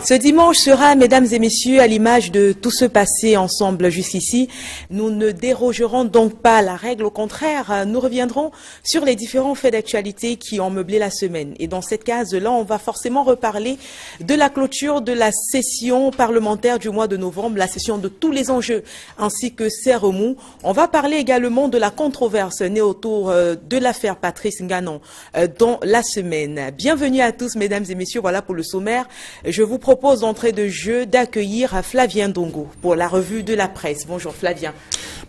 Ce dimanche sera, mesdames et messieurs, à l'image de tout ce passé ensemble jusqu'ici. Nous ne dérogerons donc pas à la règle, au contraire, nous reviendrons sur les différents faits d'actualité qui ont meublé la semaine. Et dans cette case-là, on va forcément reparler de la clôture de la session parlementaire du mois de novembre, la session de tous les enjeux, ainsi que ses remous. On va parler également de la controverse née autour de l'affaire Patrice Nganon dans la semaine. Bienvenue à tous, mesdames et messieurs. Voilà pour le sommaire. Je vous propose d'entrée de jeu d'accueillir Flavien Dongo pour la revue de la presse. Bonjour Flavien.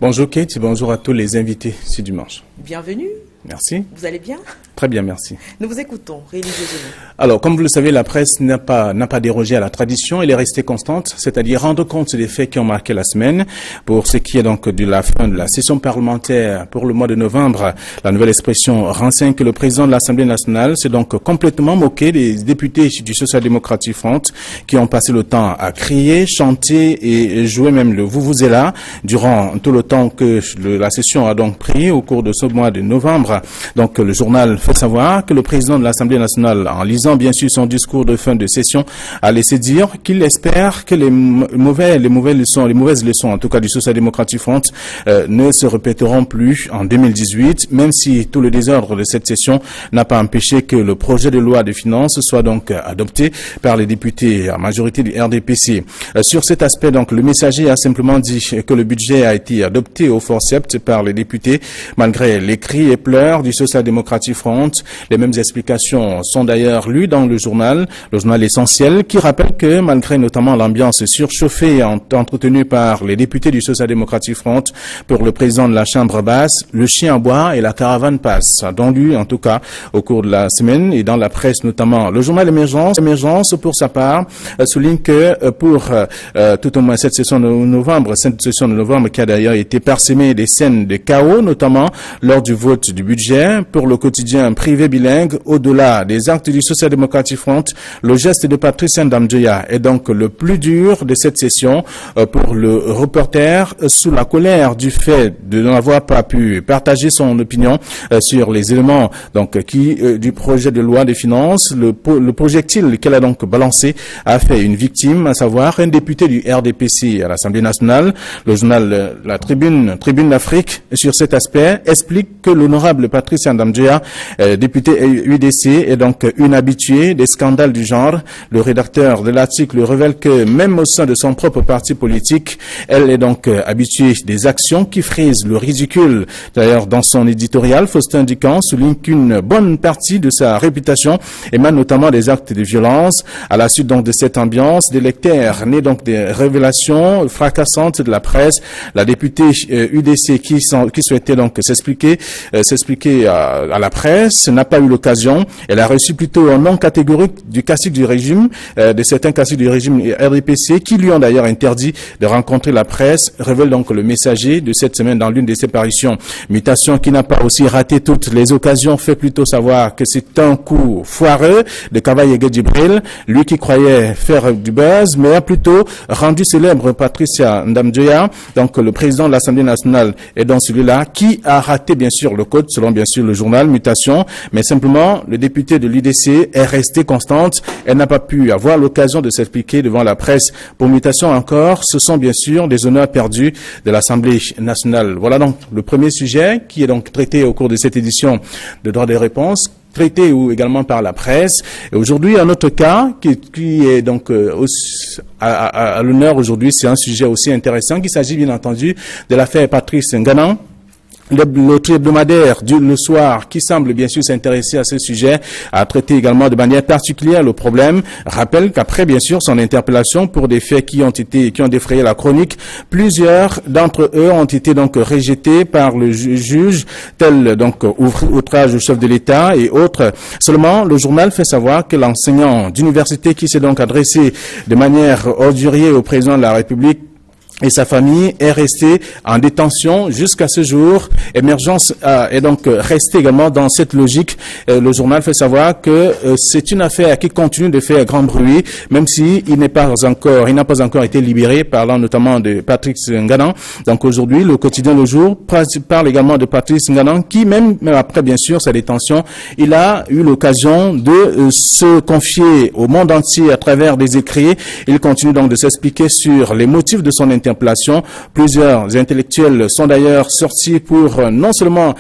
Bonjour Kate, bonjour à tous les invités ce dimanche. Bienvenue. Merci. Vous allez bien? Très bien, merci. Nous vous écoutons, religieusement. Alors, comme vous le savez, la presse n'a pas dérogé à la tradition, elle est restée constante, c'est-à-dire rendre compte des faits qui ont marqué la semaine. Pour ce qui est donc de la fin de la session parlementaire pour le mois de novembre, la nouvelle expression renseigne que le président de l'Assemblée nationale s'est donc complètement moqué des députés du Social-Démocratique Front qui ont passé le temps à crier, chanter et jouer même le vuvuzela durant tout le temps que la session a donc pris au cours de ce mois de novembre. Donc, le journal fait savoir que le président de l'Assemblée nationale, en lisant bien sûr son discours de fin de session, a laissé dire qu'il espère que les mauvaises leçons, en tout cas du Social-Démocratique Front, ne se répéteront plus en 2018, même si tout le désordre de cette session n'a pas empêché que le projet de loi de finances soit donc adopté par les députés à majorité du RDPC. Sur cet aspect, donc, le messager a simplement dit que le budget a été adopté au forceps par les députés, malgré les cris et pleurs du Social-Démocratique Front. Les mêmes explications sont d'ailleurs lues dans le journal Essentiel, qui rappelle que malgré notamment l'ambiance surchauffée entretenue par les députés du Social-Démocratique Front pour le président de la Chambre basse, le chien aboie et la caravane passe. Dans lui, en tout cas, au cours de la semaine et dans la presse notamment. Le journal Émergence, pour sa part, souligne que pour tout au moins cette session de novembre qui a d'ailleurs été parsemée des scènes de chaos, notamment lors du vote du budget pour le quotidien privé bilingue, au-delà des actes du Social-Démocratique Front, le geste de Patrice Ndamdjoya est donc le plus dur de cette session pour le reporter, sous la colère du fait de n'avoir pas pu partager son opinion sur les éléments donc du projet de loi des finances. Le projectile qu'elle a donc balancé a fait une victime, à savoir un député du RDPC à l'Assemblée nationale. Le journal La Tribune d'Afrique, sur cet aspect, explique que l'honorable Patrice Ndamdjoya, député UDC, est donc une habituée des scandales du genre. Le rédacteur de l'article révèle que même au sein de son propre parti politique, elle est donc habituée des actions qui frisent le ridicule. D'ailleurs, dans son éditorial, Faustin Dican souligne qu'une bonne partie de sa réputation émane notamment des actes de violence. À la suite donc de cette ambiance délectère, née donc des révélations fracassantes de la presse, la députée UDC qui souhaitait donc s'expliquer à la presse n'a pas eu l'occasion. Elle a reçu plutôt un non catégorique du cacique du régime, de certains caciques du régime RDPC qui lui ont d'ailleurs interdit de rencontrer la presse, révèle donc le messager de cette semaine dans l'une de ses parutions. Mutation qui n'a pas aussi raté toutes les occasions, fait plutôt savoir que c'est un coup foireux de Kavaye Djibril, lui qui croyait faire du buzz, mais a plutôt rendu célèbre Patricia Ndamdjoya, donc le président de l'Assemblée nationale est dans celui-là, qui a raté bien sûr le code, selon bien sûr le journal Mutation, mais simplement le député de l'UDC est resté constante. Elle n'a pas pu avoir l'occasion de s'expliquer devant la presse. Pour Mutation encore, ce sont bien sûr des honneurs perdus de l'Assemblée nationale. Voilà donc le premier sujet qui est donc traité au cours de cette édition de droit des réponses, traité ou également par la presse. Et aujourd'hui, un autre cas qui est donc à l'honneur aujourd'hui, c'est un sujet aussi intéressant, qu'il s'agit bien entendu de l'affaire Patrice Nganon. Le hebdomadaire Le Soir, qui semble bien sûr s'intéresser à ce sujet, a traité également de manière particulière le problème, rappelle qu'après bien sûr son interpellation pour des faits qui ont défrayé la chronique, plusieurs d'entre eux ont été donc rejetés par le juge, tels donc outrage au chef de l'État et autres. Seulement, le journal fait savoir que l'enseignant d'université qui s'est donc adressé de manière ordurière au président de la République et sa famille est restée en détention jusqu'à ce jour. Émergence est donc restée également dans cette logique. Le journal fait savoir que c'est une affaire qui continue de faire grand bruit, même si il n'a pas encore été libéré, parlant notamment de Patrice Nganan. Donc aujourd'hui, le quotidien Le Jour parle également de Patrice Nganan, qui même après bien sûr sa détention, il a eu l'occasion de se confier au monde entier à travers des écrits. Il continue donc de s'expliquer sur les motifs de son interpellation. Plusieurs intellectuels sont d'ailleurs sortis pour non seulement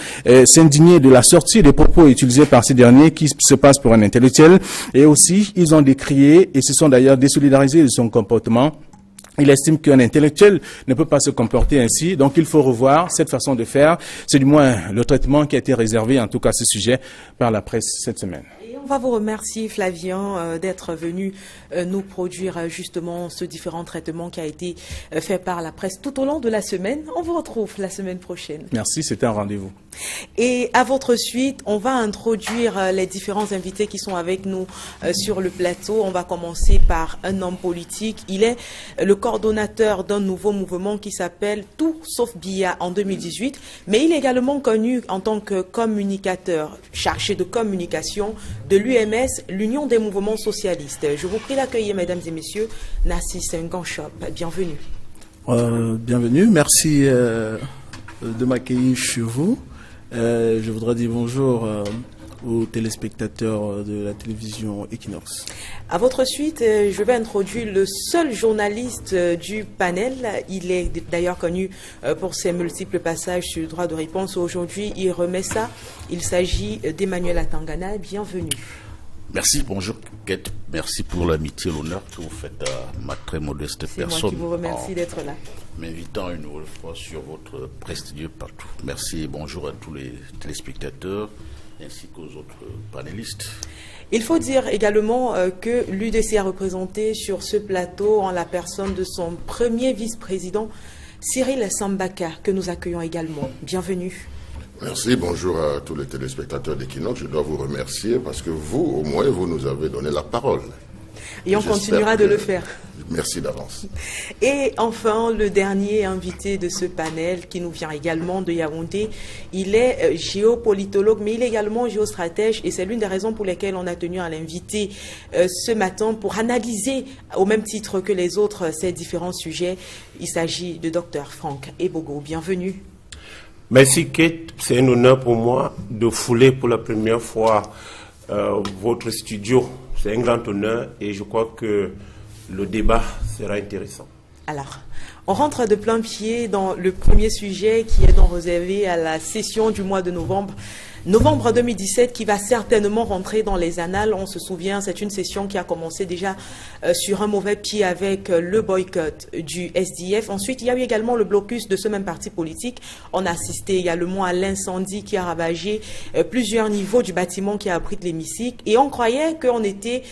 s'indigner de la sortie des propos utilisés par ces derniers qui se passent pour un intellectuel, et aussi ils ont décrié et se sont d'ailleurs désolidarisés de son comportement. Il estime qu'un intellectuel ne peut pas se comporter ainsi, donc il faut revoir cette façon de faire. C'est du moins le traitement qui a été réservé, en tout cas à ce sujet, par la presse cette semaine. On va vous remercier, Flavien, d'être venu nous produire justement ce différent traitement qui a été fait par la presse tout au long de la semaine. On vous retrouve la semaine prochaine. Merci, c'était un rendez-vous. Et à votre suite, on va introduire les différents invités qui sont avec nous sur le plateau. On va commencer par un homme politique. Il est le coordonnateur d'un nouveau mouvement qui s'appelle Tout sauf Biya en 2018, mais il est également connu en tant que communicateur, chargé de communication de l'UMS, l'Union des mouvements socialistes. Je vous prie d'accueillir, mesdames et messieurs, Narcisse Nganchop. Bienvenue. Bienvenue, merci de m'accueillir chez vous. Je voudrais dire bonjour aux téléspectateurs de la télévision Equinox. À votre suite, je vais introduire le seul journaliste du panel. Il est d'ailleurs connu pour ses multiples passages sur le droit de réponse. Aujourd'hui, il remet ça. Il s'agit d'Emmanuel Atangana. Bienvenue. Merci, bonjour Kate. Merci pour l'amitié et l'honneur que vous faites à ma très modeste personne. C'est moi qui vous remercie d'être là. M'invitant une nouvelle fois sur votre prestigieux partout. Merci et bonjour à tous les téléspectateurs ainsi qu'aux autres panélistes. Il faut dire également que l'UDC a représenté sur ce plateau en la personne de son premier vice-président, Cyril Sambaka, que nous accueillons également. Bienvenue. Merci, bonjour à tous les téléspectateurs d'Equinox. Je dois vous remercier parce que vous, au moins, vous nous avez donné la parole. Et on continuera de le faire. Merci d'avance. Et enfin, le dernier invité de ce panel, qui nous vient également de Yaoundé, il est géopolitologue, mais il est également géostratège, et c'est l'une des raisons pour lesquelles on a tenu à l'inviter ce matin pour analyser, au même titre que les autres, ces différents sujets. Il s'agit de Dr Franck Ebogo. Bienvenue. Merci Kate, c'est un honneur pour moi de fouler pour la première fois votre studio. C'est un grand honneur et je crois que le débat sera intéressant. Alors, on rentre de plein pied dans le premier sujet qui est donc réservé à la session du mois de novembre. Novembre 2017 qui va certainement rentrer dans les annales. On se souvient, c'est une session qui a commencé déjà sur un mauvais pied avec le boycott du SDF. Ensuite, il y a eu également le blocus de ce même parti politique. On a assisté également à l'incendie qui a ravagé plusieurs niveaux du bâtiment qui abrite l'hémicycle. Et on croyait qu'on était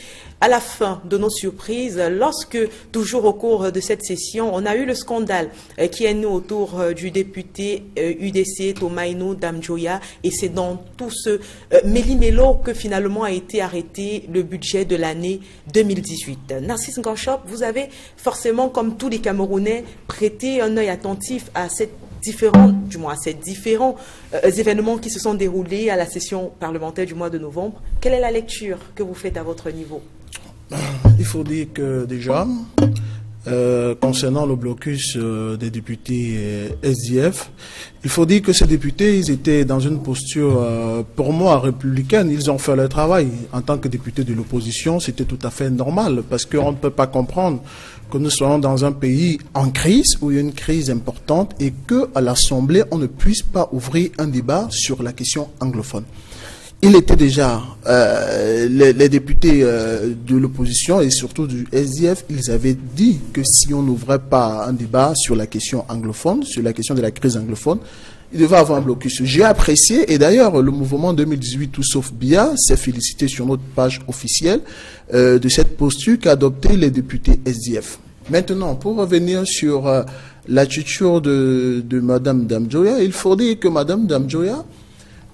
à la fin de nos surprises, lorsque, toujours au cours de cette session, on a eu le scandale qui est né autour du député UDC Tomaino Damjoya, et c'est dans tout ce méli-mélo que finalement a été arrêté le budget de l'année 2018. Narcisse Nganchop, vous avez forcément, comme tous les Camerounais, prêté un œil attentif à ces différents événements qui se sont déroulés à la session parlementaire du mois de novembre. Quelle est la lecture que vous faites à votre niveau? Il faut dire que déjà, concernant le blocus des députés SDF, il faut dire que ces députés, ils étaient dans une posture, pour moi, républicaine. Ils ont fait leur travail. En tant que députés de l'opposition, c'était tout à fait normal, parce qu'on ne peut pas comprendre que nous soyons dans un pays en crise, où il y a une crise importante, et qu'à l'Assemblée, on ne puisse pas ouvrir un débat sur la question anglophone. Il était déjà, les députés de l'opposition et surtout du SDF, ils avaient dit que si on n'ouvrait pas un débat sur la question anglophone, sur la question de la crise anglophone, il devait avoir un blocus. J'ai apprécié, et d'ailleurs le mouvement 2018 Tout sauf Biya s'est félicité sur notre page officielle de cette posture qu'a adoptée les députés SDF. Maintenant, pour revenir sur l'attitude de Madame Damjoya, il faut dire que Madame Damjoya,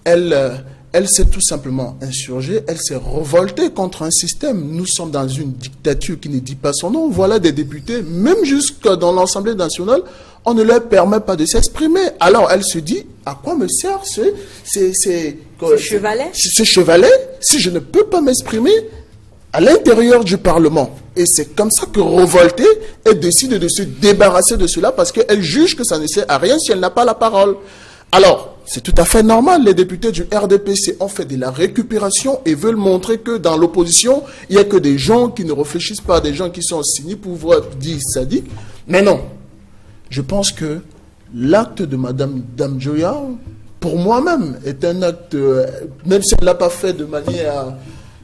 elle elle s'est tout simplement insurgée, elle s'est révoltée contre un système. Nous sommes dans une dictature qui ne dit pas son nom. Voilà des députés, même jusque dans l'Assemblée nationale, on ne leur permet pas de s'exprimer. Alors elle se dit, à quoi me sert ce chevalet si je ne peux pas m'exprimer à l'intérieur du Parlement? Et c'est comme ça que révoltée, elle décide de se débarrasser de cela parce qu'elle juge que ça ne sert à rien si elle n'a pas la parole. Alors, c'est tout à fait normal, les députés du RDPC ont fait de la récupération et veulent montrer que dans l'opposition, il n'y a que des gens qui ne réfléchissent pas, des gens qui sont cyniques pour pouvoir dire sadiques. Mais non, je pense que l'acte de Mme Damjoya, pour moi-même, est un acte, même si elle ne l'a pas fait de manière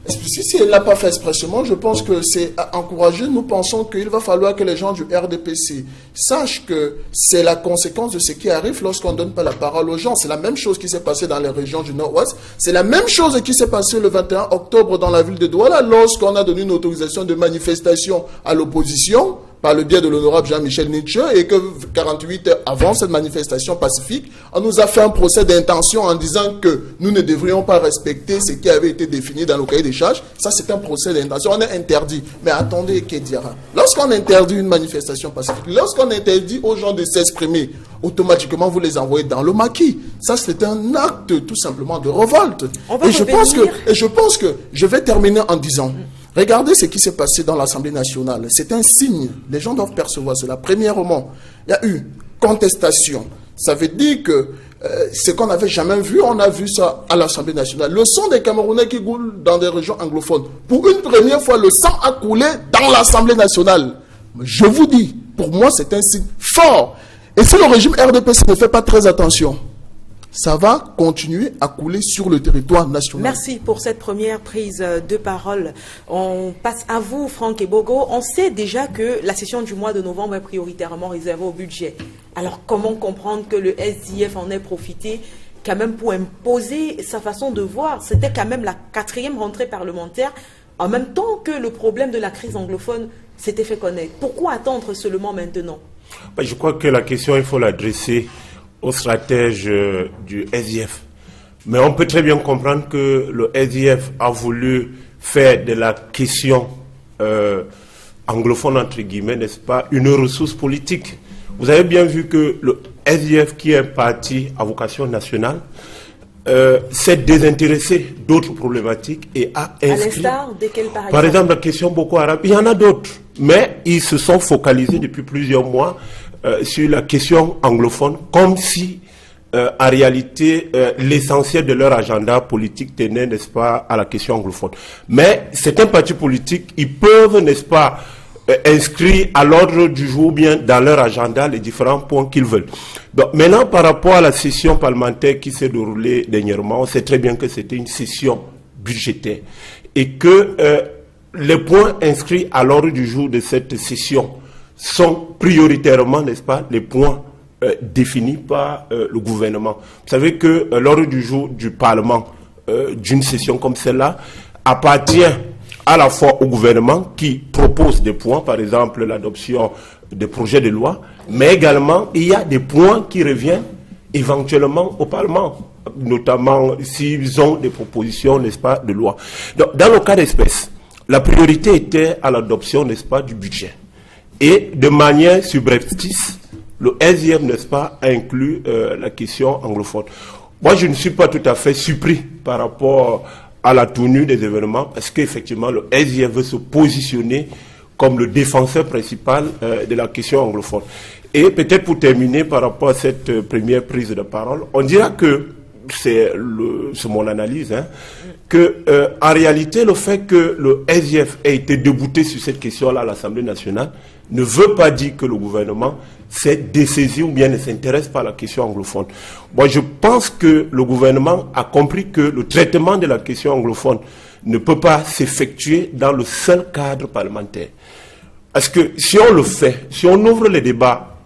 explicite, si elle ne l'a pas fait expressément, je pense que c'est à encourager. Nous pensons qu'il va falloir que les gens du RDPC sachent que c'est la conséquence de ce qui arrive lorsqu'on ne donne pas la parole aux gens. C'est la même chose qui s'est passé dans les régions du Nord-Ouest. C'est la même chose qui s'est passé le 21 octobre dans la ville de Douala lorsqu'on a donné une autorisation de manifestation à l'opposition par le biais de l'honorable Jean-Michel Nietzsche, et que 48 heures avant cette manifestation pacifique, on nous a fait un procès d'intention en disant que nous ne devrions pas respecter ce qui avait été défini dans le cahier des charges. Ça, c'est un procès d'intention. On est interdit. Mais attendez, Kédiara, lorsqu'on interdit une manifestation pacifique, lorsqu'on interdit aux gens de s'exprimer, automatiquement, vous les envoyez dans le maquis. Ça, c'est un acte tout simplement de révolte. Et je pense que je vais terminer en disant... Regardez ce qui s'est passé dans l'Assemblée nationale. C'est un signe. Les gens doivent percevoir cela. Premièrement, il y a eu contestation. Ça veut dire que ce qu'on n'avait jamais vu, on a vu ça à l'Assemblée nationale. Le sang des Camerounais qui coulent dans des régions anglophones. Pour une première fois, le sang a coulé dans l'Assemblée nationale. Je vous dis, pour moi, c'est un signe fort. Et si le régime RDPC ne fait pas très attention, ça va continuer à couler sur le territoire national. Merci pour cette première prise de parole. On passe à vous, Franck Ebogo. On sait déjà que la session du mois de novembre est prioritairement réservée au budget. Alors, comment comprendre que le SDF en ait profité quand même pour imposer sa façon de voir? C'était quand même la 4e rentrée parlementaire, en même temps que le problème de la crise anglophone s'était fait connaître. Pourquoi attendre seulement maintenant? Je crois que la question, il faut l'adresser aux stratèges du SDF. Mais on peut très bien comprendre que le SDF a voulu faire de la question anglophone, entre guillemets, n'est-ce pas, une ressource politique. Vous avez bien vu que le SDF, qui est un parti à vocation nationale, s'est désintéressé d'autres problématiques et a inscrit... À l'instar de quel, par exemple, la question Boko Haram. Il y en a d'autres, mais ils se sont focalisés depuis plusieurs mois sur la question anglophone, comme si, en réalité, l'essentiel de leur agenda politique tenait, n'est-ce pas, à la question anglophone. Mais c'est un parti politique, ils peuvent, n'est-ce pas, inscrire à l'ordre du jour, bien dans leur agenda, les différents points qu'ils veulent. Donc, maintenant, par rapport à la session parlementaire qui s'est déroulée dernièrement, on sait très bien que c'était une session budgétaire et que les points inscrits à l'ordre du jour de cette session sont prioritairement, n'est-ce pas, les points définis par le gouvernement. Vous savez que l'ordre du jour du Parlement, d'une session comme celle-là, appartient à la fois au gouvernement qui propose des points, par exemple l'adoption des projets de loi, mais également il y a des points qui reviennent éventuellement au Parlement, notamment s'ils ont des propositions, n'est-ce pas, de loi. Donc, dans le cas d'espèce, la priorité était à l'adoption, n'est-ce pas, du budget. Et de manière subreptice, le SDF, n'est-ce pas, a inclus la question anglophone. Moi, je ne suis pas tout à fait surpris par rapport à la tenue des événements, parce qu'effectivement, le SDF veut se positionner comme le défenseur principal de la question anglophone. Et peut-être pour terminer par rapport à cette première prise de parole, on dira que, c'est mon analyse, hein, que en réalité, le fait que le SDF ait été débouté sur cette question-là à l'Assemblée nationale ne veut pas dire que le gouvernement s'est dessaisi ou bien ne s'intéresse pas à la question anglophone. Moi, je pense que le gouvernement a compris que le traitement de la question anglophone ne peut pas s'effectuer dans le seul cadre parlementaire. Parce que si on le fait, si on ouvre les débats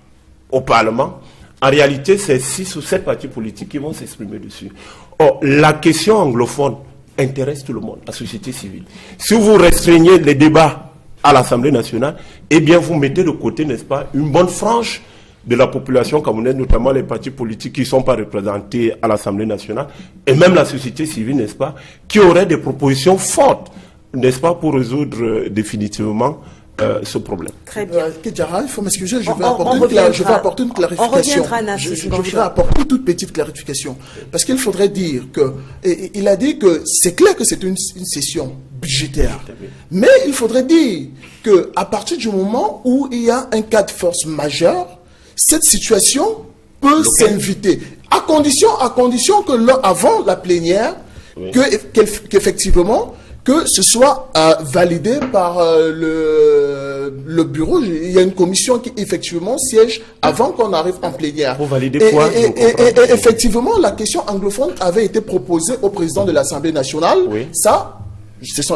au Parlement, en réalité, c'est 6 ou 7 partis politiques qui vont s'exprimer dessus. Or, la question anglophone intéresse tout le monde, la société civile. Si vous restreignez les débats à l'Assemblée nationale, eh bien, vous mettez de côté, n'est-ce pas, une bonne frange de la population camerounaise, notamment les partis politiques qui ne sont pas représentés à l'Assemblée nationale, et même la société civile, n'est-ce pas, qui auraient des propositions fortes, n'est-ce pas, pour résoudre définitivement ce problème. Très bien. Kedjara, il faut m'excuser, je vais apporter une clarification. On reviendra, je voudrais apporter une toute petite clarification. Parce qu'il faudrait dire que, il a dit que c'est clair que c'est une session budgétaire. Mais il faudrait dire que à partir du moment où il y a un cas de force majeure, cette situation peut s'inviter. À condition que avant la plénière, qu'effectivement, que ce soit validé par le bureau. Il y a une commission qui effectivement siège avant qu'on arrive en plénière. Pour valider quoi? Et effectivement, la question anglophone avait été proposée au président de l'Assemblée nationale. Oui. Ça,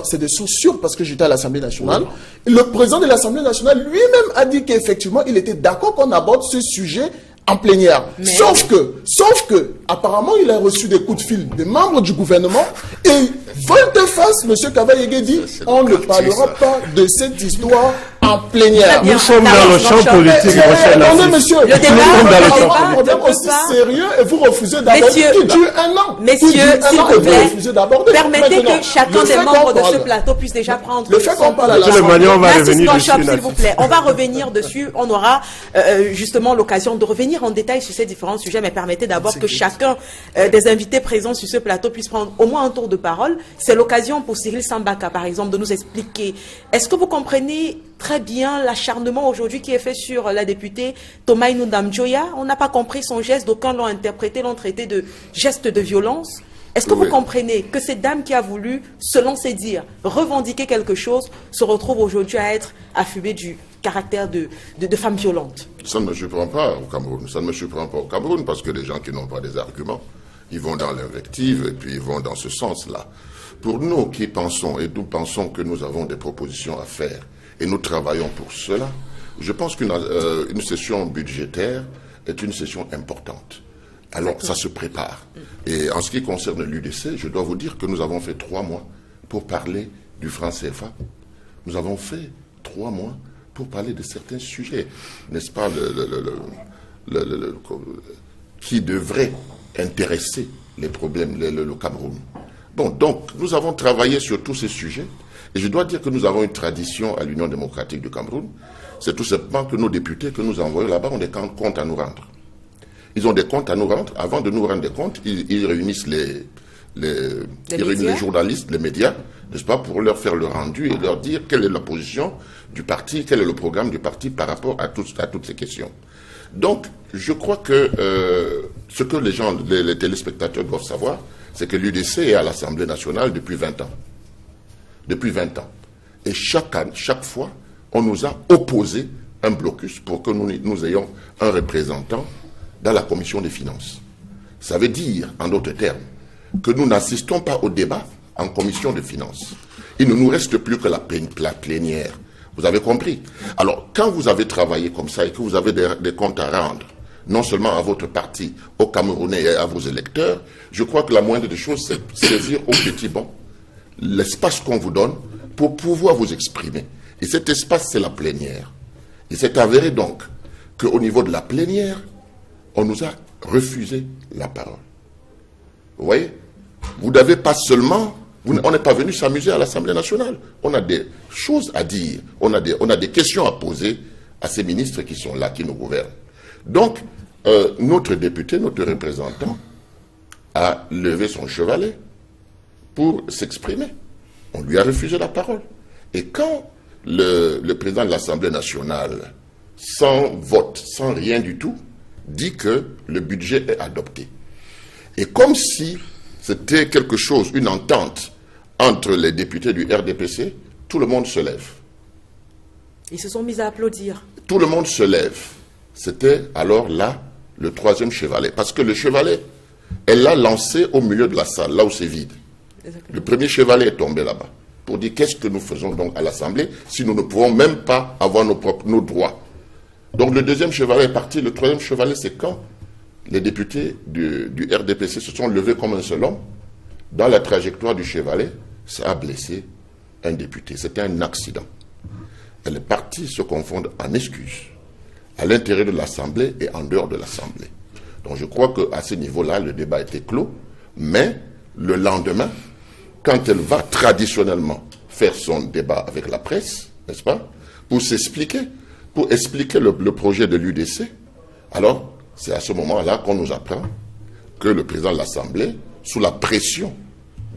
c'est des sources sûres parce que j'étais à l'Assemblée nationale. Oui. Le président de l'Assemblée nationale lui-même a dit qu'effectivement, il était d'accord qu'on aborde ce sujet en plénière. Mais... Sauf que, apparemment, il a reçu des coups de fil des membres du gouvernement et volte-face, M. Kavayege dit, on ne parlera pas de cette histoire en plénière. Nous sommes dans le champ politique. Attendez, monsieur. Le débat est un problème aussi sérieux et vous refusez d'aborder qui dure un an. Messieurs, s'il vous plaît, permettez que chacun des membres de ce plateau puisse déjà prendre le fait qu'on parle à s'il vous plaît. On va revenir dessus. On aura justement l'occasion de revenir en détail sur ces différents sujets, mais permettez d'abord que chacun des invités présents sur ce plateau puisse prendre au moins un tour de parole. C'est l'occasion pour Cyril Sambaka, par exemple, de nous expliquer. Est-ce que vous comprenez très bien l'acharnement aujourd'hui qui est fait sur la députée Tomaïnou Damjoya? On n'a pas compris son geste, d'aucuns l'ont interprété, l'ont traité de geste de violence. Est-ce que vous comprenez que cette dame qui a voulu, selon ses dires, revendiquer quelque chose, se retrouve aujourd'hui à être affubée du caractère de femme violente? Ça ne me surprend pas au Cameroun. Ça ne me surprend pas au Cameroun parce que les gens qui n'ont pas des arguments, ils vont dans l'invective et puis ils vont dans ce sens-là. Pour nous qui pensons, et nous pensons que nous avons des propositions à faire, et nous travaillons pour cela, je pense qu'une session budgétaire est une session importante. Alors, ça se prépare. Et en ce qui concerne l'UDC, je dois vous dire que nous avons fait 3 mois pour parler du franc CFA. Nous avons fait 3 mois pour parler de certains sujets, n'est-ce pas, qui devraient intéresser les problèmes, le Cameroun. Bon, donc, nous avons travaillé sur tous ces sujets, et je dois dire que nous avons une tradition à l'Union démocratique du Cameroun. C'est tout simplement que nos députés que nous envoyons là-bas ont des comptes à nous rendre. Ils ont des comptes à nous rendre. Avant de nous rendre des comptes, ils réunissent les journalistes, les médias, n'est-ce pas, pour leur faire le rendu et leur dire quelle est la position du parti, quel est le programme du parti par rapport à toutes ces questions. Donc, je crois que ce que les téléspectateurs doivent savoir, c'est que l'UDC est à l'Assemblée nationale depuis 20 ans. Depuis 20 ans. Et chaque fois, on nous a opposé un blocus pour que nous ayons un représentant dans la commission des finances. Ça veut dire, en d'autres termes, que nous n'assistons pas au débat en commission des finances. Il ne nous reste plus que la plénière. Vous avez compris? Alors, quand vous avez travaillé comme ça et que vous avez des comptes à rendre, non seulement à votre parti, aux Camerounais et à vos électeurs, je crois que la moindre des choses, c'est saisir au petit banc l'espace qu'on vous donne pour pouvoir vous exprimer. Et cet espace, c'est la plénière. Il s'est avéré donc qu'au niveau de la plénière, on nous a refusé la parole. Vous voyez? Vous n'avez pas seulement... On n'est pas venu s'amuser à l'Assemblée nationale. On a des choses à dire. On a des questions à poser à ces ministres qui sont là, qui nous gouvernent. Donc, notre député, notre représentant, a levé son chevalet pour s'exprimer. On lui a refusé la parole. Et quand le président de l'Assemblée nationale, sans vote, sans rien du tout, dit que le budget est adopté. Et comme si c'était quelque chose, une entente entre les députés du RDPC, tout le monde se lève. Ils se sont mis à applaudir. Tout le monde se lève. C'était alors là le 3e chevalet. Parce que le chevalet, elle l'a lancé au milieu de la salle, là où c'est vide. Exactement. Le premier chevalet est tombé là-bas pour dire qu'est-ce que nous faisons donc à l'Assemblée si nous ne pouvons même pas avoir nos droits. Donc le 2e chevalet est parti. Le 3e chevalet, c'est quand les députés du RDPC se sont levés comme un seul homme. Dans la trajectoire du chevalet, ça a blessé un député. C'était un accident. Elle est partie se confondre en excuses à l'intérieur de l'Assemblée et en dehors de l'Assemblée. Donc je crois qu'à ce niveau-là, le débat était clos, mais le lendemain, quand elle va traditionnellement faire son débat avec la presse, n'est-ce pas, pour s'expliquer, pour expliquer le projet de l'UDC, alors c'est à ce moment-là qu'on nous apprend que le président de l'Assemblée, sous la pression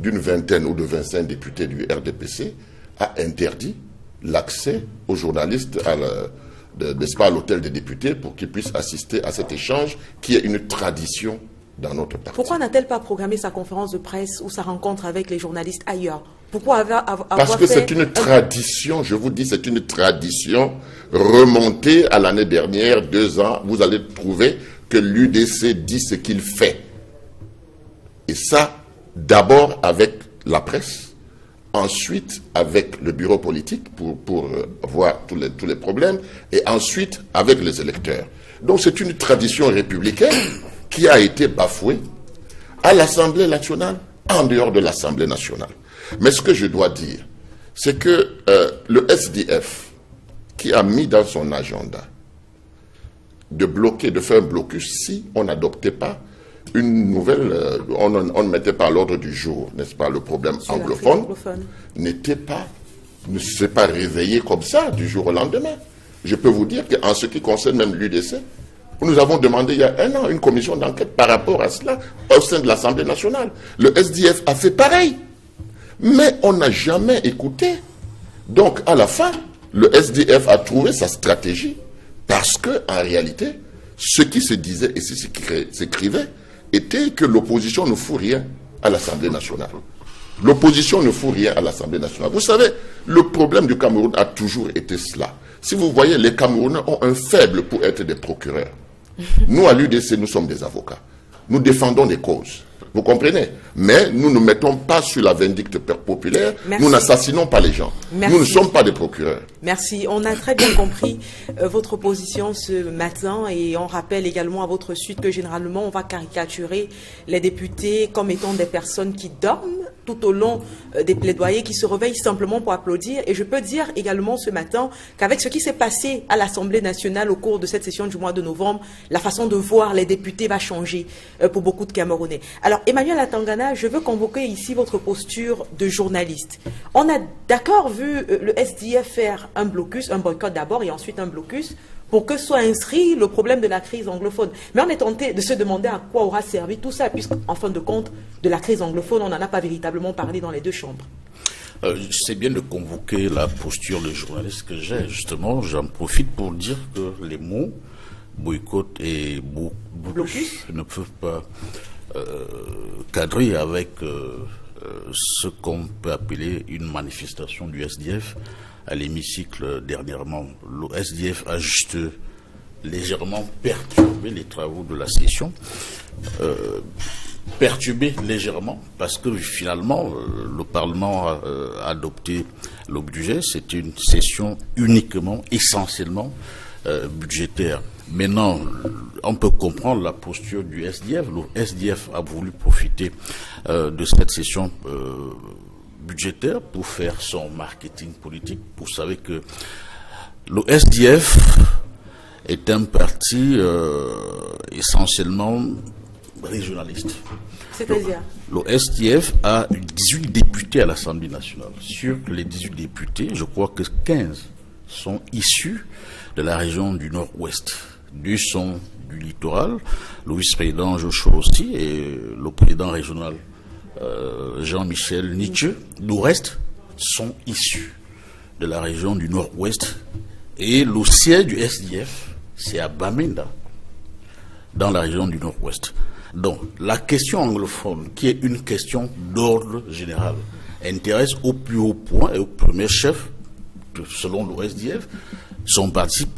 d'une vingtaine ou de 25 députés du RDPC, a interdit l'accès aux journalistes n'est-ce pas, à l'hôtel des députés pour qu'ils puissent assister à cet échange qui est une tradition dans notre parti. Pourquoi n'a-t-elle pas programmé sa conférence de presse ou sa rencontre avec les journalistes ailleurs? Pourquoi avoir Parce que c'est une tradition, je vous dis, c'est une tradition remontée à l'année dernière, 2 ans. Vous allez trouver que l'UDC dit ce qu'il fait. Et ça, d'abord avec la presse, ensuite avec le bureau politique pour voir tous les problèmes, et ensuite avec les électeurs. Donc c'est une tradition républicaine qui a été bafouée à l'Assemblée nationale, en dehors de l'Assemblée nationale. Mais ce que je dois dire, c'est que le SDF, qui a mis dans son agenda de bloquer, de faire un blocus si on n'adoptait pas une nouvelle, on ne mettait pas à l'ordre du jour, n'est-ce pas, le problème anglophone, ne s'est pas réveillé comme ça du jour au lendemain. Je peux vous dire qu'en ce qui concerne même l'UDC, nous avons demandé il y a 1 an une commission d'enquête par rapport à cela au sein de l'Assemblée nationale. Le SDF a fait pareil, mais on n'a jamais écouté. Donc à la fin, le SDF a trouvé sa stratégie parce que en réalité, ce qui se disait et ce qui s'écrivait était que l'opposition ne fout rien à l'Assemblée nationale. L'opposition ne fout rien à l'Assemblée nationale. Vous savez, le problème du Cameroun a toujours été cela. Si vous voyez, les Camerounais ont un faible pour être des procureurs. Nous, à l'UDC, nous sommes des avocats. Nous défendons des causes. Vous comprenez? Mais nous ne mettons pas sur la vindicte populaire. Merci. Nous n'assassinons pas les gens. Merci. Nous ne sommes pas des procureurs. Merci. On a très bien compris votre position ce matin et on rappelle également à votre suite que généralement on va caricaturer les députés comme étant des personnes qui dorment tout au long des plaidoyers, qui se réveillent simplement pour applaudir. Et je peux dire également ce matin qu'avec ce qui s'est passé à l'Assemblée nationale au cours de cette session du mois de novembre, la façon de voir les députés va changer pour beaucoup de Camerounais. Alors, Emmanuel Atangana, je veux convoquer ici votre posture de journaliste. On a d'accord vu le SDF faire un blocus, un boycott d'abord et ensuite un blocus pour que soit inscrit le problème de la crise anglophone. Mais on est tenté de se demander à quoi aura servi tout ça, puisqu'en fin de compte, de la crise anglophone, on n'en a pas véritablement parlé dans les 2 chambres. C'est bien de convoquer la posture de journaliste que j'ai. Justement, j'en profite pour dire que les mots boycott et blocus ne peuvent pas cadrer avec ce qu'on peut appeler une manifestation du SDF à l'hémicycle dernièrement. Le SDF a juste légèrement perturbé les travaux de la session, perturbé légèrement parce que finalement le Parlement a adopté le budget. C'est une session uniquement, essentiellement budgétaire. Maintenant, on peut comprendre la posture du SDF. Le SDF a voulu profiter de cette session budgétaire pour faire son marketing politique. Vous savez que le SDF est un parti essentiellement régionaliste. C'est-à-dire ? Le SDF a 18 députés à l'Assemblée nationale. Sur les 18 députés, je crois que 15 sont issus de la région du Nord-Ouest. 2 sont du littoral, le vice-président Joshua aussi et le président régional Jean-Michel Nietzsche. Le reste sont issus de la région du Nord-Ouest et le siège du SDF, c'est à Bamenda, dans la région du Nord-Ouest. Donc, la question anglophone, qui est une question d'ordre général, intéresse au plus haut point et au premier chef, selon le SDF,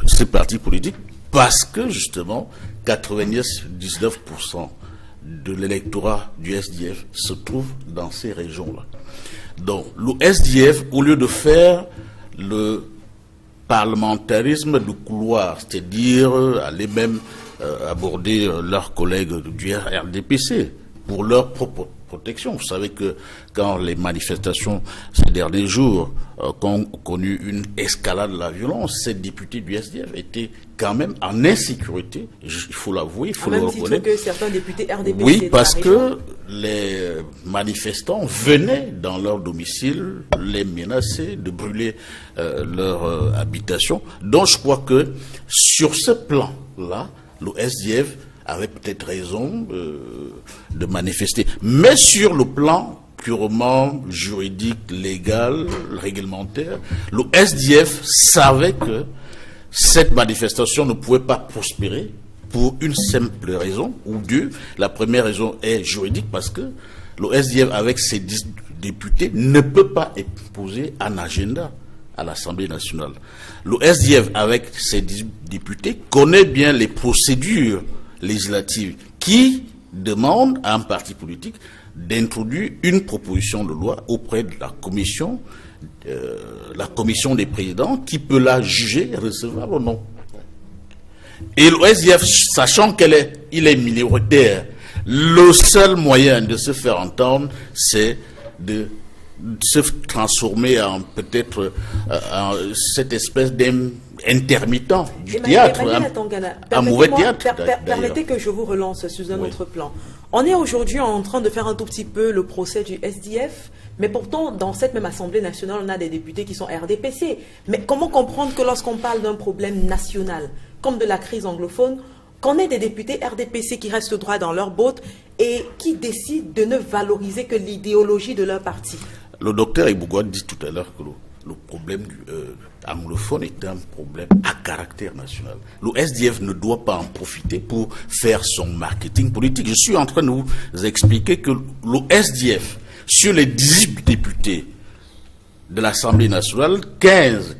ses partis politiques, parce que justement, 99% de l'électorat du SDF se trouve dans ces régions-là. Donc, le SDF, au lieu de faire le parlementarisme de couloir, c'est-à-dire aller même aborder leurs collègues du RDPC pour leur protection. Vous savez que quand les manifestations ces derniers jours ont connu une escalade de la violence, ces députés du SDF étaient quand même en insécurité, il faut l'avouer, il faut le reconnaître. Même titre que certains députés RDPC. Oui, parce que les manifestants venaient dans leur domicile les menacer de brûler leur habitation. Donc je crois que sur ce plan-là, le SDF avait peut-être raison de manifester. Mais sur le plan purement juridique, légal, réglementaire, le SDF savait que cette manifestation ne pouvait pas prospérer pour une simple raison, ou deux. La première raison est juridique, parce que le SDF, avec ses 10 députés, ne peut pas imposer un agenda à l'Assemblée nationale. Le SDF, avec ses 10 députés, connaît bien les procédures législatives qui demandent à un parti politique d'introduire une proposition de loi auprès de la commission des présidents, qui peut la juger recevable ou non. Et le SDF, sachant qu'il est minoritaire, le seul moyen de se faire entendre, c'est de se transformer en peut-être cette espèce d'intermittent du théâtre, un mauvais théâtre. Permettez que je vous relance sur un autre plan. On est aujourd'hui en train de faire un tout petit peu le procès du SDF, mais pourtant, dans cette même Assemblée nationale, on a des députés qui sont RDPC. Mais comment comprendre que lorsqu'on parle d'un problème national, comme de la crise anglophone, qu'on ait des députés RDPC qui restent droits dans leur botte et qui décident de ne valoriser que l'idéologie de leur parti? Le docteur Ibougoua dit tout à l'heure que le problème anglophone est un problème à caractère national. Le SDF ne doit pas en profiter pour faire son marketing politique. Je suis en train de vous expliquer que le SDF, sur les 18 députés de l'Assemblée nationale, 14,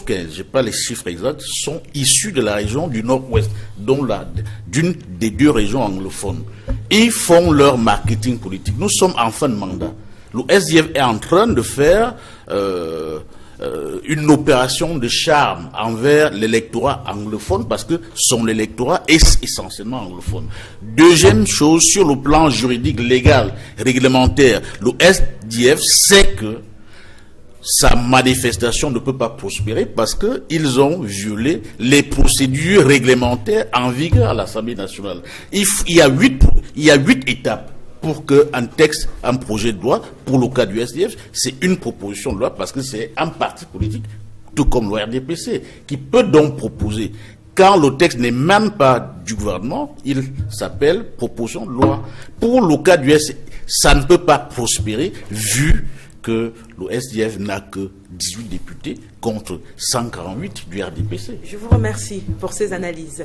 je n'ai pas les chiffres exacts, sont issus de la région du Nord-Ouest, dont d'une des 2 régions anglophones. Ils font leur marketing politique. Nous sommes en fin de mandat. Le SDF est en train de faire une opération de charme envers l'électorat anglophone, parce que son électorat est essentiellement anglophone. Deuxième chose, sur le plan juridique, légal, réglementaire, le SDF sait que sa manifestation ne peut pas prospérer parce qu'ils ont violé les procédures réglementaires en vigueur à l'Assemblée nationale. Il y a 8 étapes pour qu'un texte, un projet de loi, pour le cas du SDF, c'est une proposition de loi, parce que c'est un parti politique, tout comme le RDPC, qui peut donc proposer. Quand le texte n'est même pas du gouvernement, il s'appelle proposition de loi. Pour le cas du SDF, ça ne peut pas prospérer, vu que le SDF n'a que 18 députés contre 148 du RDPC. Je vous remercie pour ces analyses.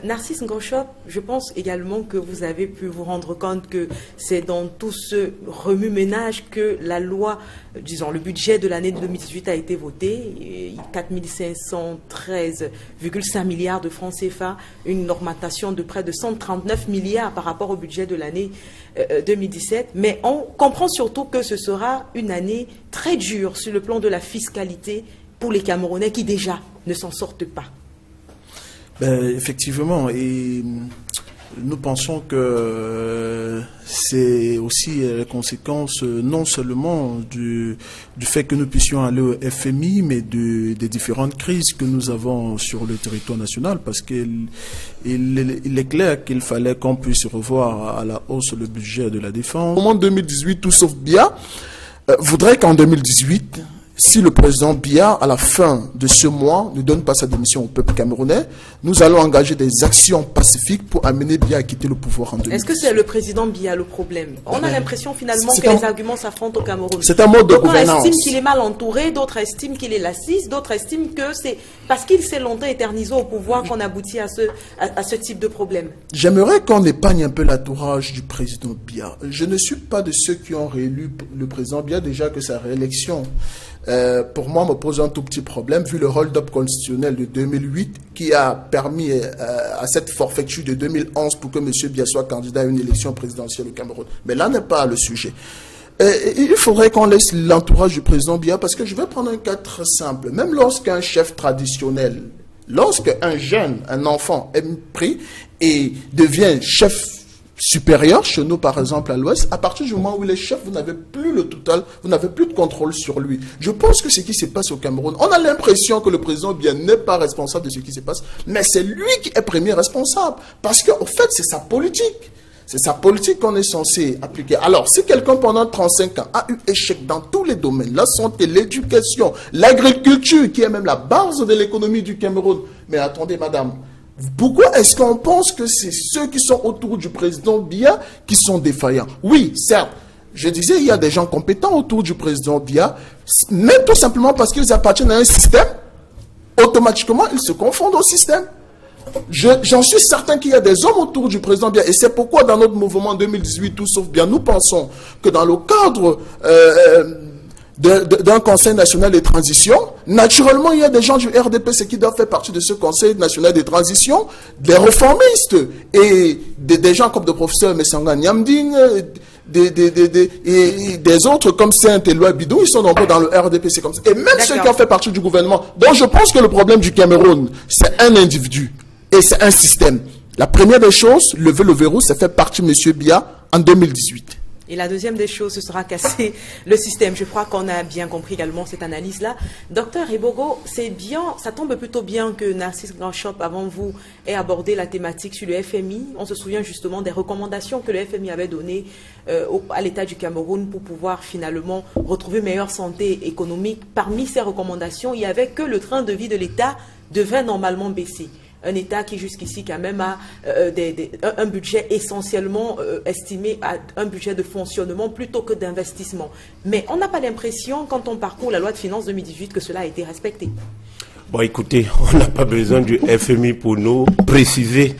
Narcisse Ngorchop, je pense également que vous avez pu vous rendre compte que c'est dans tout ce remue-ménage que la loi, disons le budget de l'année 2018 a été voté, 4 513,5 milliards de francs CFA, une augmentation de près de 139 milliards par rapport au budget de l'année 2017. Mais on comprend surtout que ce sera une année très dure sur le plan de la fiscalité pour les Camerounais qui déjà ne s'en sortent pas. Effectivement, et nous pensons que c'est aussi la conséquence non seulement du fait que nous puissions aller au FMI, mais des différentes crises que nous avons sur le territoire national, parce qu'il est clair qu'il fallait qu'on puisse revoir à la hausse le budget de la défense. Au moment 2018, tout sauf Biya voudrait qu'en 2018, si le président Biya, à la fin de ce mois, ne donne pas sa démission au peuple camerounais, nous allons engager des actions pacifiques pour amener Biya à quitter le pouvoir en 2018. Est-ce que c'est le président Biya le problème? On a l'impression finalement que les arguments s'affrontent au Cameroun. C'est un mode de gouvernance. D'autres estiment qu'il est mal entouré, d'autres estiment qu'il est lassiste, d'autres estiment que c'est parce qu'il s'est longtemps éternisé au pouvoir qu'on aboutit à ce type de problème. J'aimerais qu'on épargne un peu l'entourage du président Biya. Je ne suis pas de ceux qui ont réélu le président Biya, déjà que sa réélection pour moi, me pose un tout petit problème, vu le hold-up constitutionnel de 2008 qui a permis à cette forfaiture de 2011 pour que M. Biya soit candidat à une élection présidentielle au Cameroun. Mais là n'est pas le sujet. Il faudrait qu'on laisse l'entourage du président Biya, parce que je vais prendre un cas très simple. Même lorsqu'un chef traditionnel, lorsqu'un jeune, un enfant est pris et devient chef supérieur chez nous, par exemple, à l'Ouest. À partir du moment où il est chef, vous n'avez plus le total, vous n'avez plus de contrôle sur lui. Je pense que ce qui se passe au Cameroun, on a l'impression que le président Biya n'est pas responsable de ce qui se passe, mais c'est lui qui est premier responsable. Parce qu'au fait, c'est sa politique. C'est sa politique qu'on est censé appliquer. Alors, si quelqu'un pendant 35 ans a eu échec dans tous les domaines, la santé, l'éducation, l'agriculture, qui est même la base de l'économie du Cameroun, mais attendez, madame, pourquoi est-ce qu'on pense que c'est ceux qui sont autour du président Biya qui sont défaillants? Oui, certes, je disais, il y a des gens compétents autour du président Biya, mais tout simplement parce qu'ils appartiennent à un système, automatiquement, ils se confondent au système. J'en suis certain qu'il y a des hommes autour du président Biya, et c'est pourquoi dans notre mouvement 2018, tout sauf bien, nous pensons que dans le cadre d'un conseil national de transition, naturellement, il y a des gens du RDPC qui doivent faire partie de ce conseil national de transition, des réformistes, et des gens comme le professeur Messanga Nyamding, et des autres comme Saint-Éloi Bidou, ils sont nombreux dans le RDPC comme ça. Et même ceux qui ont fait partie du gouvernement. Donc je pense que le problème du Cameroun, c'est un individu, et c'est un système. La première des choses, lever le verrou, c'est fait partie de M. Biya en 2018. Et la deuxième des choses, ce sera casser le système. Je crois qu'on a bien compris également cette analyse-là. Docteur Ebogo, c'est bien, ça tombe plutôt bien que Narcisse Grandchop, avant vous, ait abordé la thématique sur le FMI. On se souvient justement des recommandations que le FMI avait données à l'État du Cameroun pour pouvoir finalement retrouver une meilleure santé économique. Parmi ces recommandations, il n'y avait que le train de vie de l'État devait normalement baisser. Un État qui jusqu'ici quand même a un budget essentiellement estimé à un budget de fonctionnement plutôt que d'investissement. Mais on n'a pas l'impression, quand on parcourt la loi de finances 2018, que cela a été respecté. Bon, écoutez, on n'a pas besoin du FMI pour nous préciser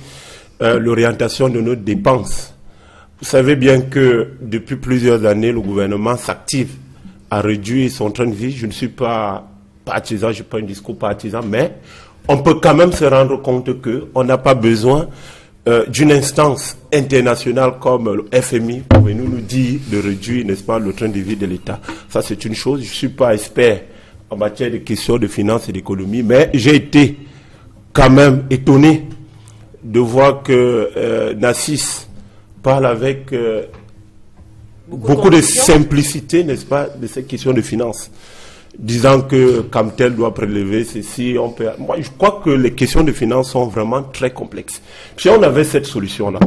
l'orientation de nos dépenses. Vous savez bien que depuis plusieurs années, le gouvernement s'active à réduire son train de vie. Je ne suis pas partisan, je n'ai pas un discours partisan, mais on peut quand même se rendre compte qu'on n'a pas besoin d'une instance internationale comme le FMI pour nous dire de réduire, n'est-ce pas, le train de vie de l'État. Ça, c'est une chose. Je ne suis pas expert en matière de questions de finances et d'économie, mais j'ai été quand même étonné de voir que Narcisse parle avec beaucoup de simplicité, n'est-ce pas, de ces questions de finances, disant que Camtel doit prélever ceci, on peut... Moi, je crois que les questions de finances sont vraiment très complexes. Si on avait cette solution-là,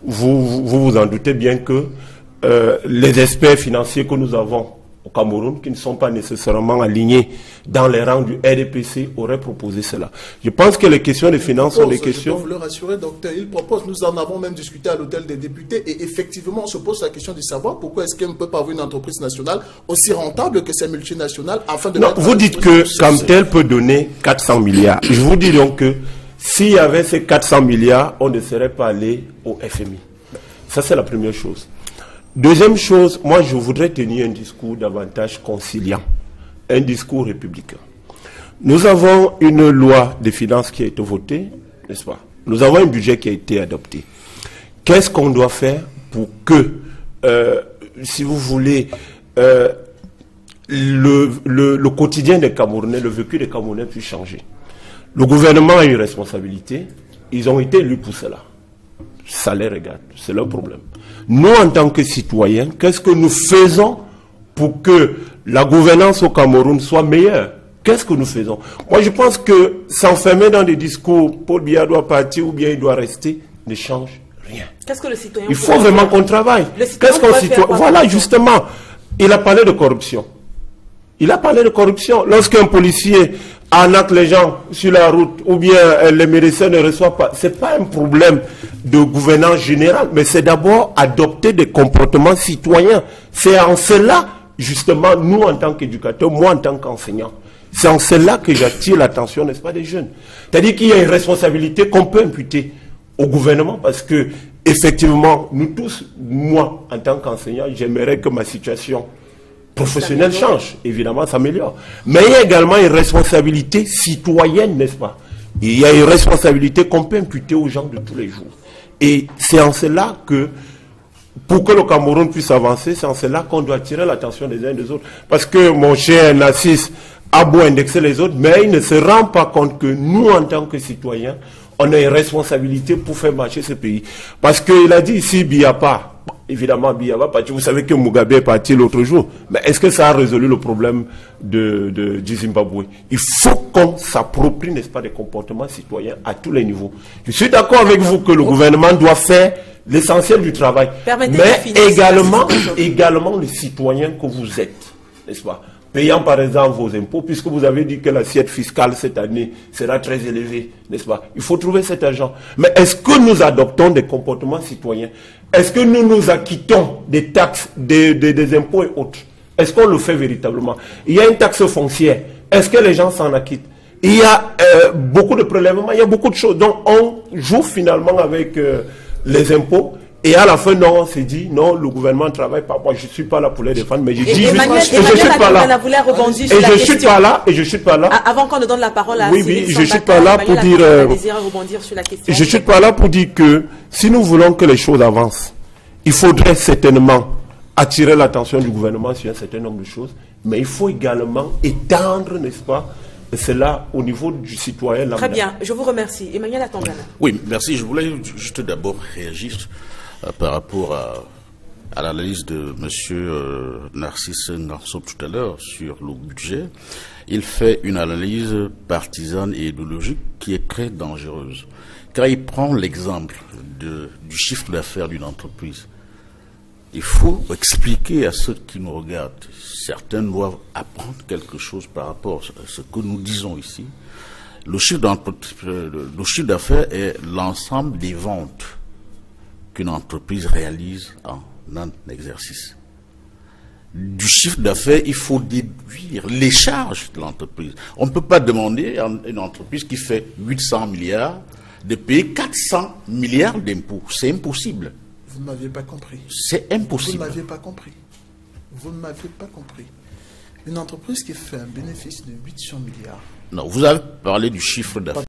vous en doutez bien que les experts financiers que nous avons au Cameroun, qui ne sont pas nécessairement alignés dans les rangs du RDPC, auraient proposé cela. Je pense que les questions de finances sont des questions... Je peux vous le rassurer, docteur, il propose, nous en avons même discuté à l'hôtel des députés, et effectivement, on se pose la question de savoir pourquoi est-ce qu'on ne peut pas avoir une entreprise nationale aussi rentable que ces multinationales, afin de... Non, vous dites que Camtel peut donner 400 milliards. Je vous dis donc que s'il y avait ces 400 milliards, on ne serait pas allé au FMI. Ça, c'est la première chose. Deuxième chose, moi je voudrais tenir un discours davantage conciliant, un discours républicain. Nous avons une loi de finances qui a été votée, n'est-ce pas? Nous avons un budget qui a été adopté. Qu'est-ce qu'on doit faire pour que, si vous voulez, le quotidien des Camerounais, le vécu des Camerounais puisse changer? Le gouvernement a une responsabilité, ils ont été élus pour cela. Ça les regarde, c'est leur problème. Nous, en tant que citoyens, qu'est-ce que nous faisons pour que la gouvernance au Cameroun soit meilleure? Qu'est-ce que nous faisons? Moi, je pense que s'enfermer dans des discours, Paul Biya doit partir ou bien il doit rester, ne change rien. Qu'est-ce que le citoyen... Il faut vraiment qu'on travaille. Qu'est-ce qu'on citoyen... Voilà, justement, il a parlé de corruption. Il a parlé de corruption. Lorsqu'un policier arnaque les gens sur la route ou bien les médecins ne reçoivent pas, ce n'est pas un problème de gouvernance générale, mais c'est d'abord adopter des comportements citoyens. C'est en cela, justement, nous en tant qu'éducateurs, moi en tant qu'enseignant, c'est en cela que j'attire l'attention, n'est-ce pas, des jeunes. C'est-à-dire qu'il y a une responsabilité qu'on peut imputer au gouvernement parce que, effectivement, nous tous, moi en tant qu'enseignant, j'aimerais que ma situation professionnel change, évidemment, s'améliore. Mais il y a également une responsabilité citoyenne, n'est-ce pas? Il y a une responsabilité qu'on peut imputer aux gens de tous les jours. Et c'est en cela que, pour que le Cameroun puisse avancer, c'est en cela qu'on doit attirer l'attention des uns et des autres. Parce que mon cher Narcisse a beau indexer les autres, mais il ne se rend pas compte que nous, en tant que citoyens, on a une responsabilité pour faire marcher ce pays. Parce qu'il a dit ici, Biapa, évidemment, Biapa, vous savez que Mugabe est parti l'autre jour, mais est-ce que ça a résolu le problème du Zimbabwe? Il faut qu'on s'approprie, n'est-ce pas, des comportements citoyens à tous les niveaux. Je suis d'accord avec vous que le gouvernement doit faire l'essentiel du travail, mais également les citoyens que vous êtes, n'est-ce pas, payant par exemple vos impôts, puisque vous avez dit que l'assiette fiscale cette année sera très élevée, n'est-ce pas? Il faut trouver cet argent. Mais est-ce que nous adoptons des comportements citoyens? Est-ce que nous nous acquittons des taxes, des impôts et autres? Est-ce qu'on le fait véritablement? Il y a une taxe foncière. Est-ce que les gens s'en acquittent? Il y a beaucoup de prélèvements, il y a beaucoup de choses. Donc on joue finalement avec les impôts. Et à la fin, non, on s'est dit, non, le gouvernement travaille pas. Moi, je ne suis pas là pour les défendre, mais je dis juste, et je suis pas là. Et je suis pas là. Avant qu'on ne donne la parole à je suis pas là pour dire, je suis pas là pour dire que si nous voulons que les choses avancent, il faudrait certainement attirer l'attention du gouvernement sur un certain nombre de choses, mais il faut également étendre, n'est-ce pas, cela au niveau du citoyen lambda. Très bien, je vous remercie. Emmanuel Atangana. Oui, merci. Je voulais juste d'abord réagir par rapport à l'analyse de M. Narcisse Ngarsop tout à l'heure sur le budget. Il fait une analyse partisane et idéologique qui est très dangereuse. Car il prend l'exemple du chiffre d'affaires d'une entreprise. Il faut expliquer à ceux qui nous regardent. Certains doivent apprendre quelque chose par rapport à ce que nous disons ici. Le chiffre d'affaires est l'ensemble des ventes qu'une entreprise réalise en un exercice. Du chiffre d'affaires, il faut déduire les charges de l'entreprise. On ne peut pas demander à une entreprise qui fait 800 milliards de payer 400 milliards d'impôts. C'est impossible. Vous ne m'aviez pas compris. C'est impossible. Vous ne m'aviez pas compris. Vous ne m'aviez pas compris. Une entreprise qui fait un bénéfice de 800 milliards. Non, vous avez parlé du chiffre d'affaires.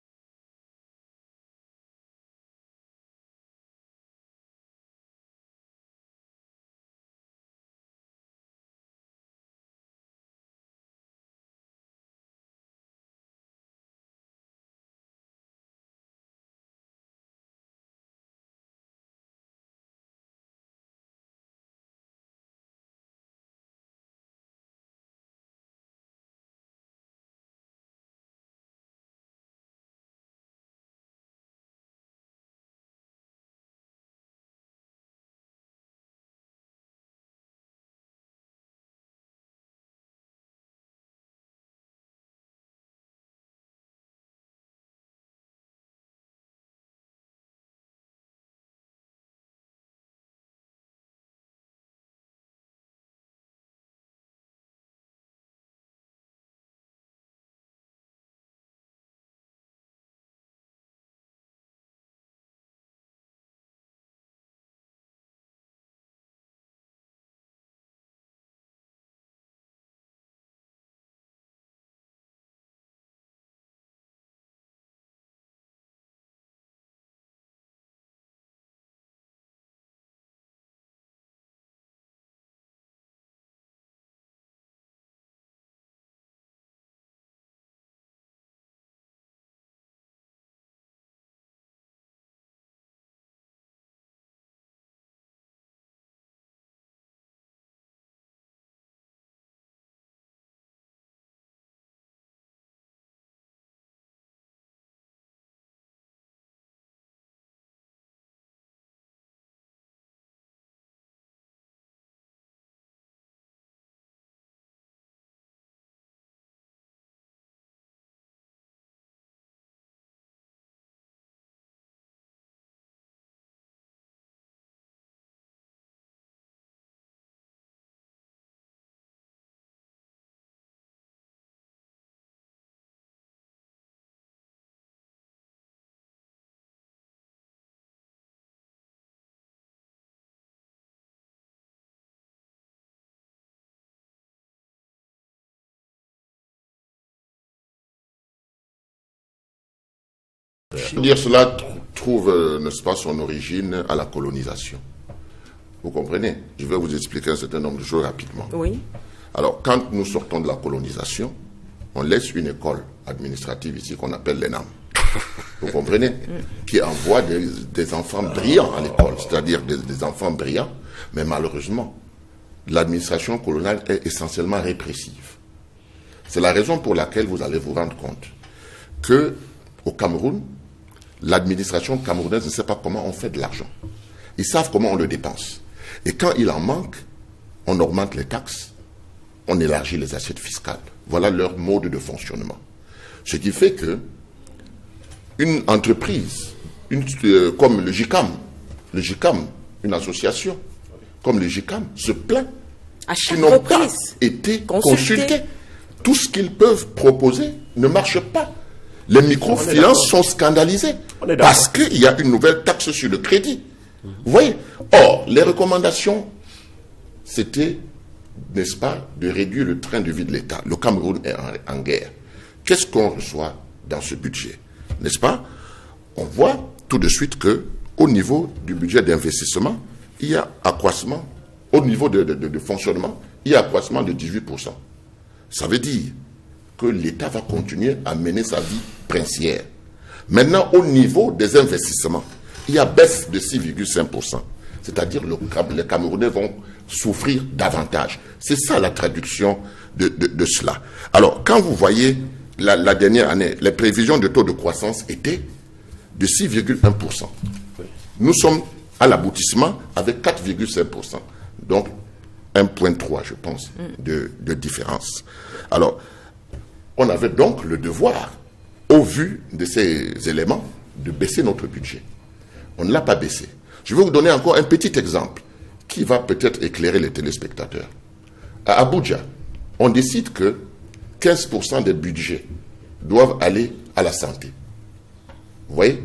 Dire cela trouve, n'est-ce pas, son origine à la colonisation. Vous comprenez? Je vais vous expliquer un certain nombre de choses rapidement. Oui. Alors, quand nous sortons de la colonisation, on laisse une école administrative ici qu'on appelle l'ENAM. Vous comprenez? Qui envoie des enfants brillants à l'école, c'est-à-dire des enfants brillants, mais malheureusement, l'administration coloniale est essentiellement répressive. C'est la raison pour laquelle vous allez vous rendre compte que au Cameroun, l'administration camerounaise ne sait pas comment on fait de l'argent. Ils savent comment on le dépense. Et quand il en manque, on augmente les taxes, on élargit les assiettes fiscales. Voilà leur mode de fonctionnement. Ce qui fait que une entreprise comme le GICAM, une association comme le GICAM, se plaint qu'ils n'ont pas été consultés. Tout ce qu'ils peuvent proposer ne marche pas. Les microfinances sont scandalisées parce qu'il y a une nouvelle taxe sur le crédit. Vous voyez? Or, les recommandations, c'était, n'est-ce pas, de réduire le train de vie de l'État. Le Cameroun est en guerre. Qu'est-ce qu'on reçoit dans ce budget? N'est-ce pas? On voit tout de suite que, au niveau du budget d'investissement, il y a accroissement. Au niveau de fonctionnement, il y a accroissement de 18%. Ça veut dire que l'État va continuer à mener sa vie princière. Maintenant, au niveau des investissements, il y a baisse de 6,5%. C'est-à-dire que les Camerounais vont souffrir davantage. C'est ça la traduction de cela. Alors, quand vous voyez la dernière année, les prévisions de taux de croissance étaient de 6,1%. Nous sommes à l'aboutissement avec 4,5%. Donc, 1,3, je pense, de différence. Alors, on avait donc le devoir, au vu de ces éléments, de baisser notre budget. On ne l'a pas baissé. Je vais vous donner encore un petit exemple qui va peut-être éclairer les téléspectateurs. À Abuja, on décide que 15% des budgets doivent aller à la santé. Vous voyez?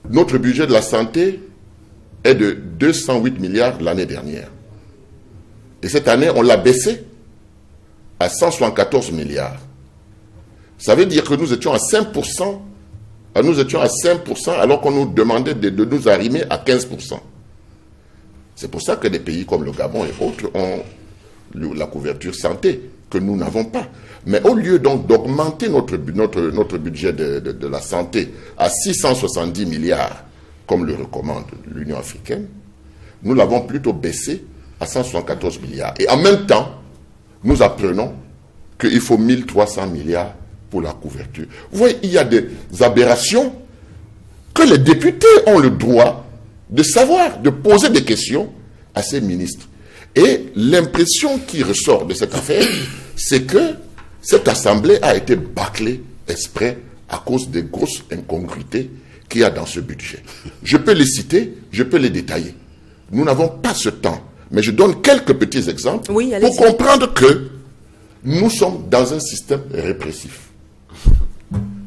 Notre budget de la santé est de 208 milliards l'année dernière. Et cette année, on l'a baissé à 174 milliards. Ça veut dire que nous étions à 5%, alors qu'on nous demandait de nous arrimer à 15%. C'est pour ça que des pays comme le Gabon et autres ont la couverture santé, que nous n'avons pas. Mais au lieu donc d'augmenter notre budget de la santé à 670 milliards, comme le recommande l'Union africaine, nous l'avons plutôt baissé à 174 milliards. Et en même temps, nous apprenons qu'il faut 1300 milliards pour la couverture. Vous voyez, il y a des aberrations que les députés ont le droit de savoir, de poser des questions à ces ministres. Et l'impression qui ressort de cette affaire, c'est que cette assemblée a été bâclée exprès à cause des grosses incongruités qu'il y a dans ce budget. Je peux les citer, je peux les détailler. Nous n'avons pas ce temps, mais je donne quelques petits exemples pour comprendre que nous sommes dans un système répressif.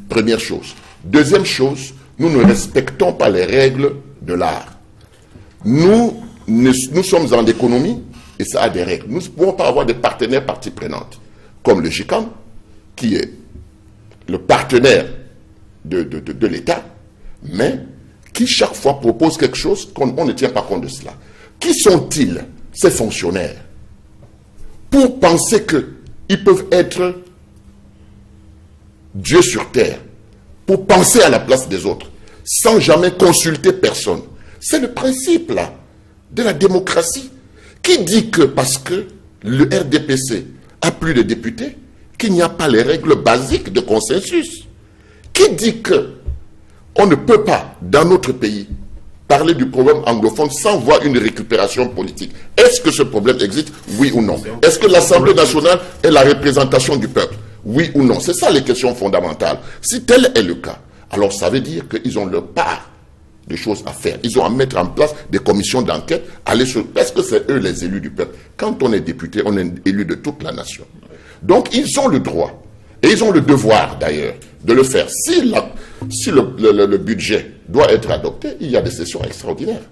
Première chose. Deuxième chose, nous ne respectons pas les règles de l'art. Nous sommes en économie et ça a des règles. Nous ne pouvons pas avoir des partenaires parties prenantes, comme le GICAM, qui est le partenaire de l'État, mais qui chaque fois propose quelque chose qu'on ne tient pas compte de cela. Qui sont-ils, ces fonctionnaires, pour penser qu'ils peuvent être Dieu sur terre, pour penser à la place des autres, sans jamais consulter personne? C'est le principe là de la démocratie qui dit que parce que le RDPC a plus de députés, qu'il n'y a pas les règles basiques de consensus, qui dit que on ne peut pas, dans notre pays, parler du problème anglophone sans voir une récupération politique. Est-ce que ce problème existe? Oui ou non? Est-ce que l'Assemblée nationale est la représentation du peuple? Oui ou non? C'est ça les questions fondamentales. Si tel est le cas, alors ça veut dire qu'ils ont leur part de choses à faire. Ils ont à mettre en place des commissions d'enquête, parce que c'est eux les élus du peuple. Quand on est député, on est élu de toute la nation. Donc ils ont le droit, et ils ont le devoir d'ailleurs, de le faire. Si le budget doit être adopté, il y a des sessions extraordinaires.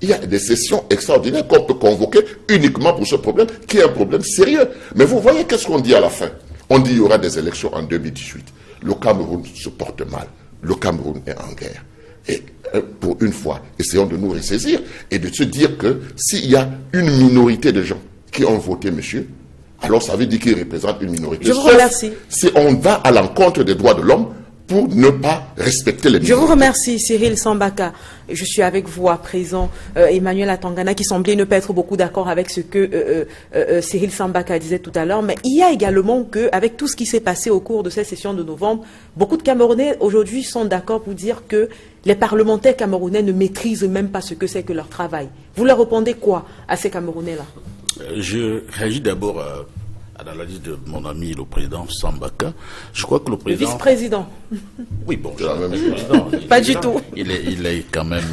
Il y a des sessions extraordinaires qu'on peut convoquer uniquement pour ce problème, qui est un problème sérieux. Mais vous voyez qu'est-ce qu'on dit à la fin? On dit qu'il y aura des élections en 2018. Le Cameroun se porte mal. Le Cameroun est en guerre. Et pour une fois, essayons de nous ressaisir et de se dire que s'il y a une minorité de gens qui ont voté monsieur alors ça veut dire qu'il représente une minorité. Je vous remercie. Si on va à l'encontre des droits de l'homme pour ne pas respecter les minorités. Je vous remercie, Cyril Sambaka. Je suis avec vous à présent, Emmanuel Atangana, qui semblait ne pas être beaucoup d'accord avec ce que Cyril Sambaka disait tout à l'heure. Mais il y a également que, avec tout ce qui s'est passé au cours de cette session de novembre, beaucoup de Camerounais aujourd'hui sont d'accord pour dire que les parlementaires camerounais ne maîtrisent même pas ce que c'est que leur travail. Vous leur répondez quoi à ces Camerounais-là? Je réagis d'abord à l'analyse de mon ami le président Sambaka. Je crois que le président... Le vice-président. Oui, bon, C'est la même chose. président. Pas du tout. Il est quand même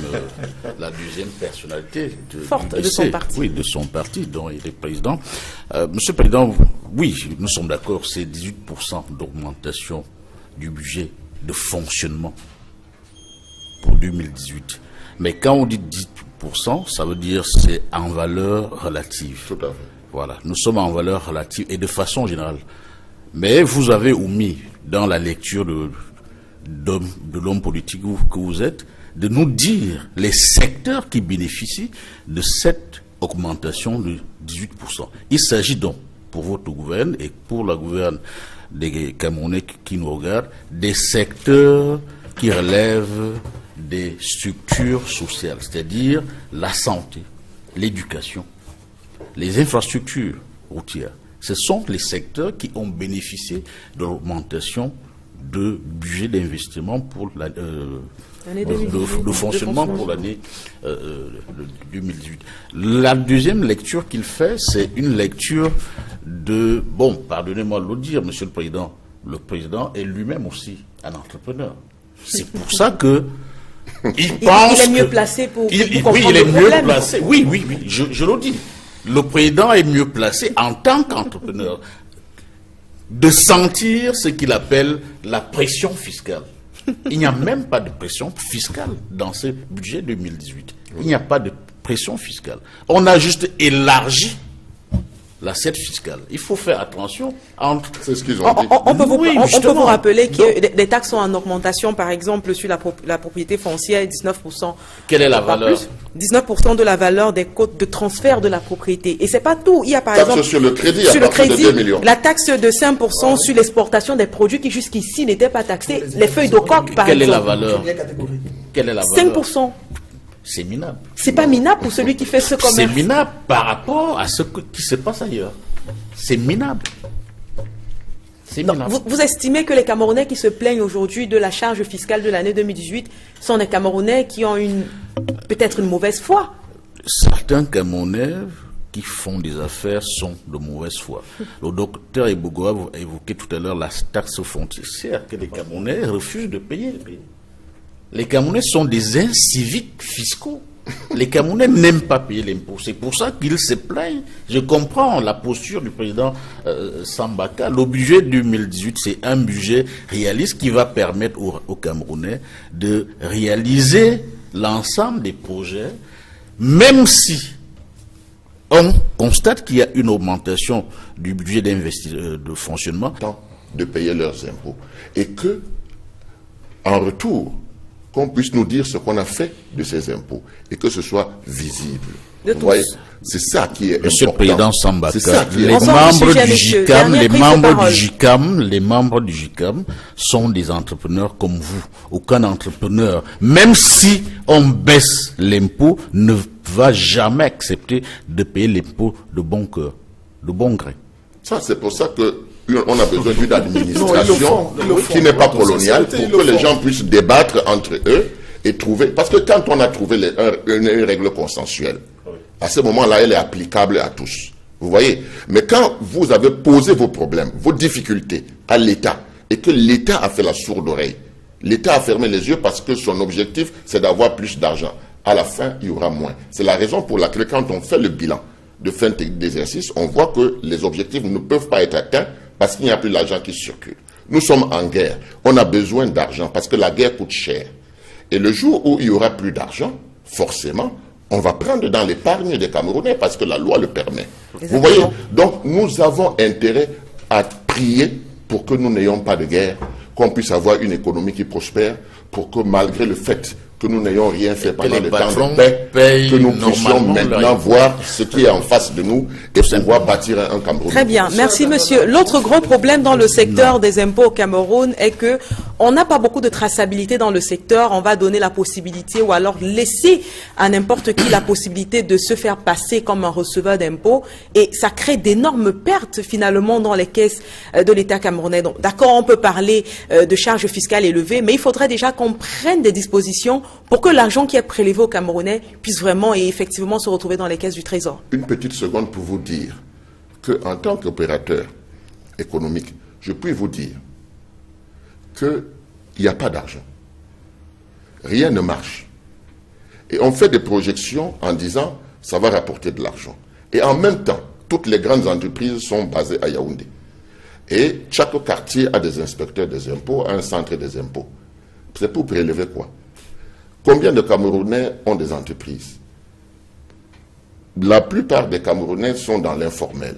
la deuxième personnalité Forte de son parti. Oui, de son parti, dont il est président. Monsieur le Président, oui, nous sommes d'accord, c'est 18% d'augmentation du budget de fonctionnement pour 2018. Mais quand on dit 18%, ça veut dire c'est en valeur relative. Tout à fait. Voilà, nous sommes en valeur relative et de façon générale. Mais vous avez omis, dans la lecture de l'homme politique que vous êtes, de nous dire les secteurs qui bénéficient de cette augmentation de 18%. Il s'agit donc, pour votre gouverne et pour la gouverne des Camerounais qui nous regardent, des secteurs qui relèvent des structures sociales, c'est-à-dire la santé, l'éducation, les infrastructures routières. Ce sont les secteurs qui ont bénéficié de l'augmentation de budget d'investissement pour le fonctionnement pour l'année 2018. La deuxième lecture qu'il fait, c'est une lecture de... Bon, pardonnez-moi de le dire, Monsieur le Président est lui-même aussi un entrepreneur. C'est pour ça que il est mieux placé pour comprendre oui, il est le mieux problème. placé. Oui, je le dis. Le président est mieux placé en tant qu'entrepreneur de sentir ce qu'il appelle la pression fiscale. Il n'y a même pas de pression fiscale dans ce budget 2018. Il n'y a pas de pression fiscale. On a juste élargi l'assiette fiscale. Il faut faire attention entre... C'est ce qu'ils ont dit. On peut vous rappeler que Donc, les taxes sont en augmentation, par exemple, sur la propriété foncière, 19%. Quelle est la Pas valeur? plus. 19% de la valeur des cotes de transfert de la propriété. Et c'est pas tout. Il y a par Taxe exemple... sur le crédit sur à le partir de crédit, 2 millions. la taxe de 5% sur l'exportation des produits qui jusqu'ici n'étaient pas taxés. Les feuilles de coque, par Quelle est la exemple. valeur? Quelle est la valeur? 5%. C'est minable. C'est pas minable pour celui qui fait ce C'est commerce. minable par rapport à ce qui se passe ailleurs. C'est minable. C'est minable. Vous estimez que les Camerounais qui se plaignent aujourd'hui de la charge fiscale de l'année 2018 sont des Camerounais qui ont peut-être une mauvaise foi? Certains Camerounais qui font des affaires sont de mauvaise foi. Le docteur Ebogoa a évoqué tout à l'heure la taxe foncière que les Camerounais refusent de payer. Les Camerounais sont des inciviques fiscaux. Les Camerounais n'aiment pas payer l'impôt. C'est pour ça qu'ils se plaignent. Je comprends la posture du président Sambaka. Le budget 2018, c'est un budget réaliste qui va permettre aux Camerounais de réaliser l'ensemble des projets, même si on constate qu'il y a une augmentation du budget de fonctionnement. De payer leurs impôts. Et que, en retour, qu'on puisse nous dire ce qu'on a fait de ces impôts et que ce soit visible. De Vous tous. voyez, c'est ça qui est Monsieur le important. Président Sambaka, C'est ça qui est les Ensemble, membres sujet, du messieurs. GICAM, Dernière prise de parole. les membres du GICAM sont des entrepreneurs comme vous. Aucun entrepreneur, même si on baisse l'impôt, ne va jamais accepter de payer l'impôt de bon cœur, de bon gré. Ça, c'est pour ça que on a besoin d'une Non, ils administration le font. qui n'est pas Dans coloniale sincérité, pour ils que le les font. gens puissent débattre entre eux et trouver... Parce que quand on a trouvé une règle consensuelle, à ce moment-là, elle est applicable à tous. Vous voyez? Mais quand vous avez posé vos problèmes, vos difficultés à l'État, et que l'État a fait la sourde oreille, l'État a fermé les yeux parce que son objectif, c'est d'avoir plus d'argent. À la fin, il y aura moins. C'est la raison pour laquelle, quand on fait le bilan de fin d'exercice, on voit que les objectifs ne peuvent pas être atteints parce qu'il n'y a plus d'argent qui circule. Nous sommes en guerre. On a besoin d'argent parce que la guerre coûte cher. Et le jour où il y aura plus d'argent, forcément, on va prendre dans l'épargne des Camerounais parce que la loi le permet. Vous voyez? Donc, nous avons intérêt à prier pour que nous n'ayons pas de guerre, qu'on puisse avoir une économie qui prospère, pour que malgré le fait que nous n'ayons rien fait pendant le temps patrons de paix, payent que nous puissions normalement maintenant voir ce qui est en face de nous et pouvoir bâtir un Cameroun. Très bien, merci monsieur. L'autre gros problème dans le secteur des impôts au Cameroun est que on n'a pas beaucoup de traçabilité dans le secteur. On va donner la possibilité ou alors laisser à n'importe qui la possibilité de se faire passer comme un receveur d'impôts et ça crée d'énormes pertes finalement dans les caisses de l'État camerounais. Donc d'accord, on peut parler de charges fiscales élevées, mais il faudrait déjà qu'on prenne des dispositions pour que l'argent qui est prélevé au Camerounais puisse vraiment et effectivement se retrouver dans les caisses du Trésor. Une petite seconde pour vous dire qu'en tant qu'opérateur économique, je puis vous dire qu'il n'y a pas d'argent. Rien ne marche. Et on fait des projections en disant ça va rapporter de l'argent. Et en même temps, toutes les grandes entreprises sont basées à Yaoundé. Et chaque quartier a des inspecteurs des impôts, un centre des impôts. C'est pour prélever quoi? Combien de Camerounais ont des entreprises? La plupart des Camerounais sont dans l'informel.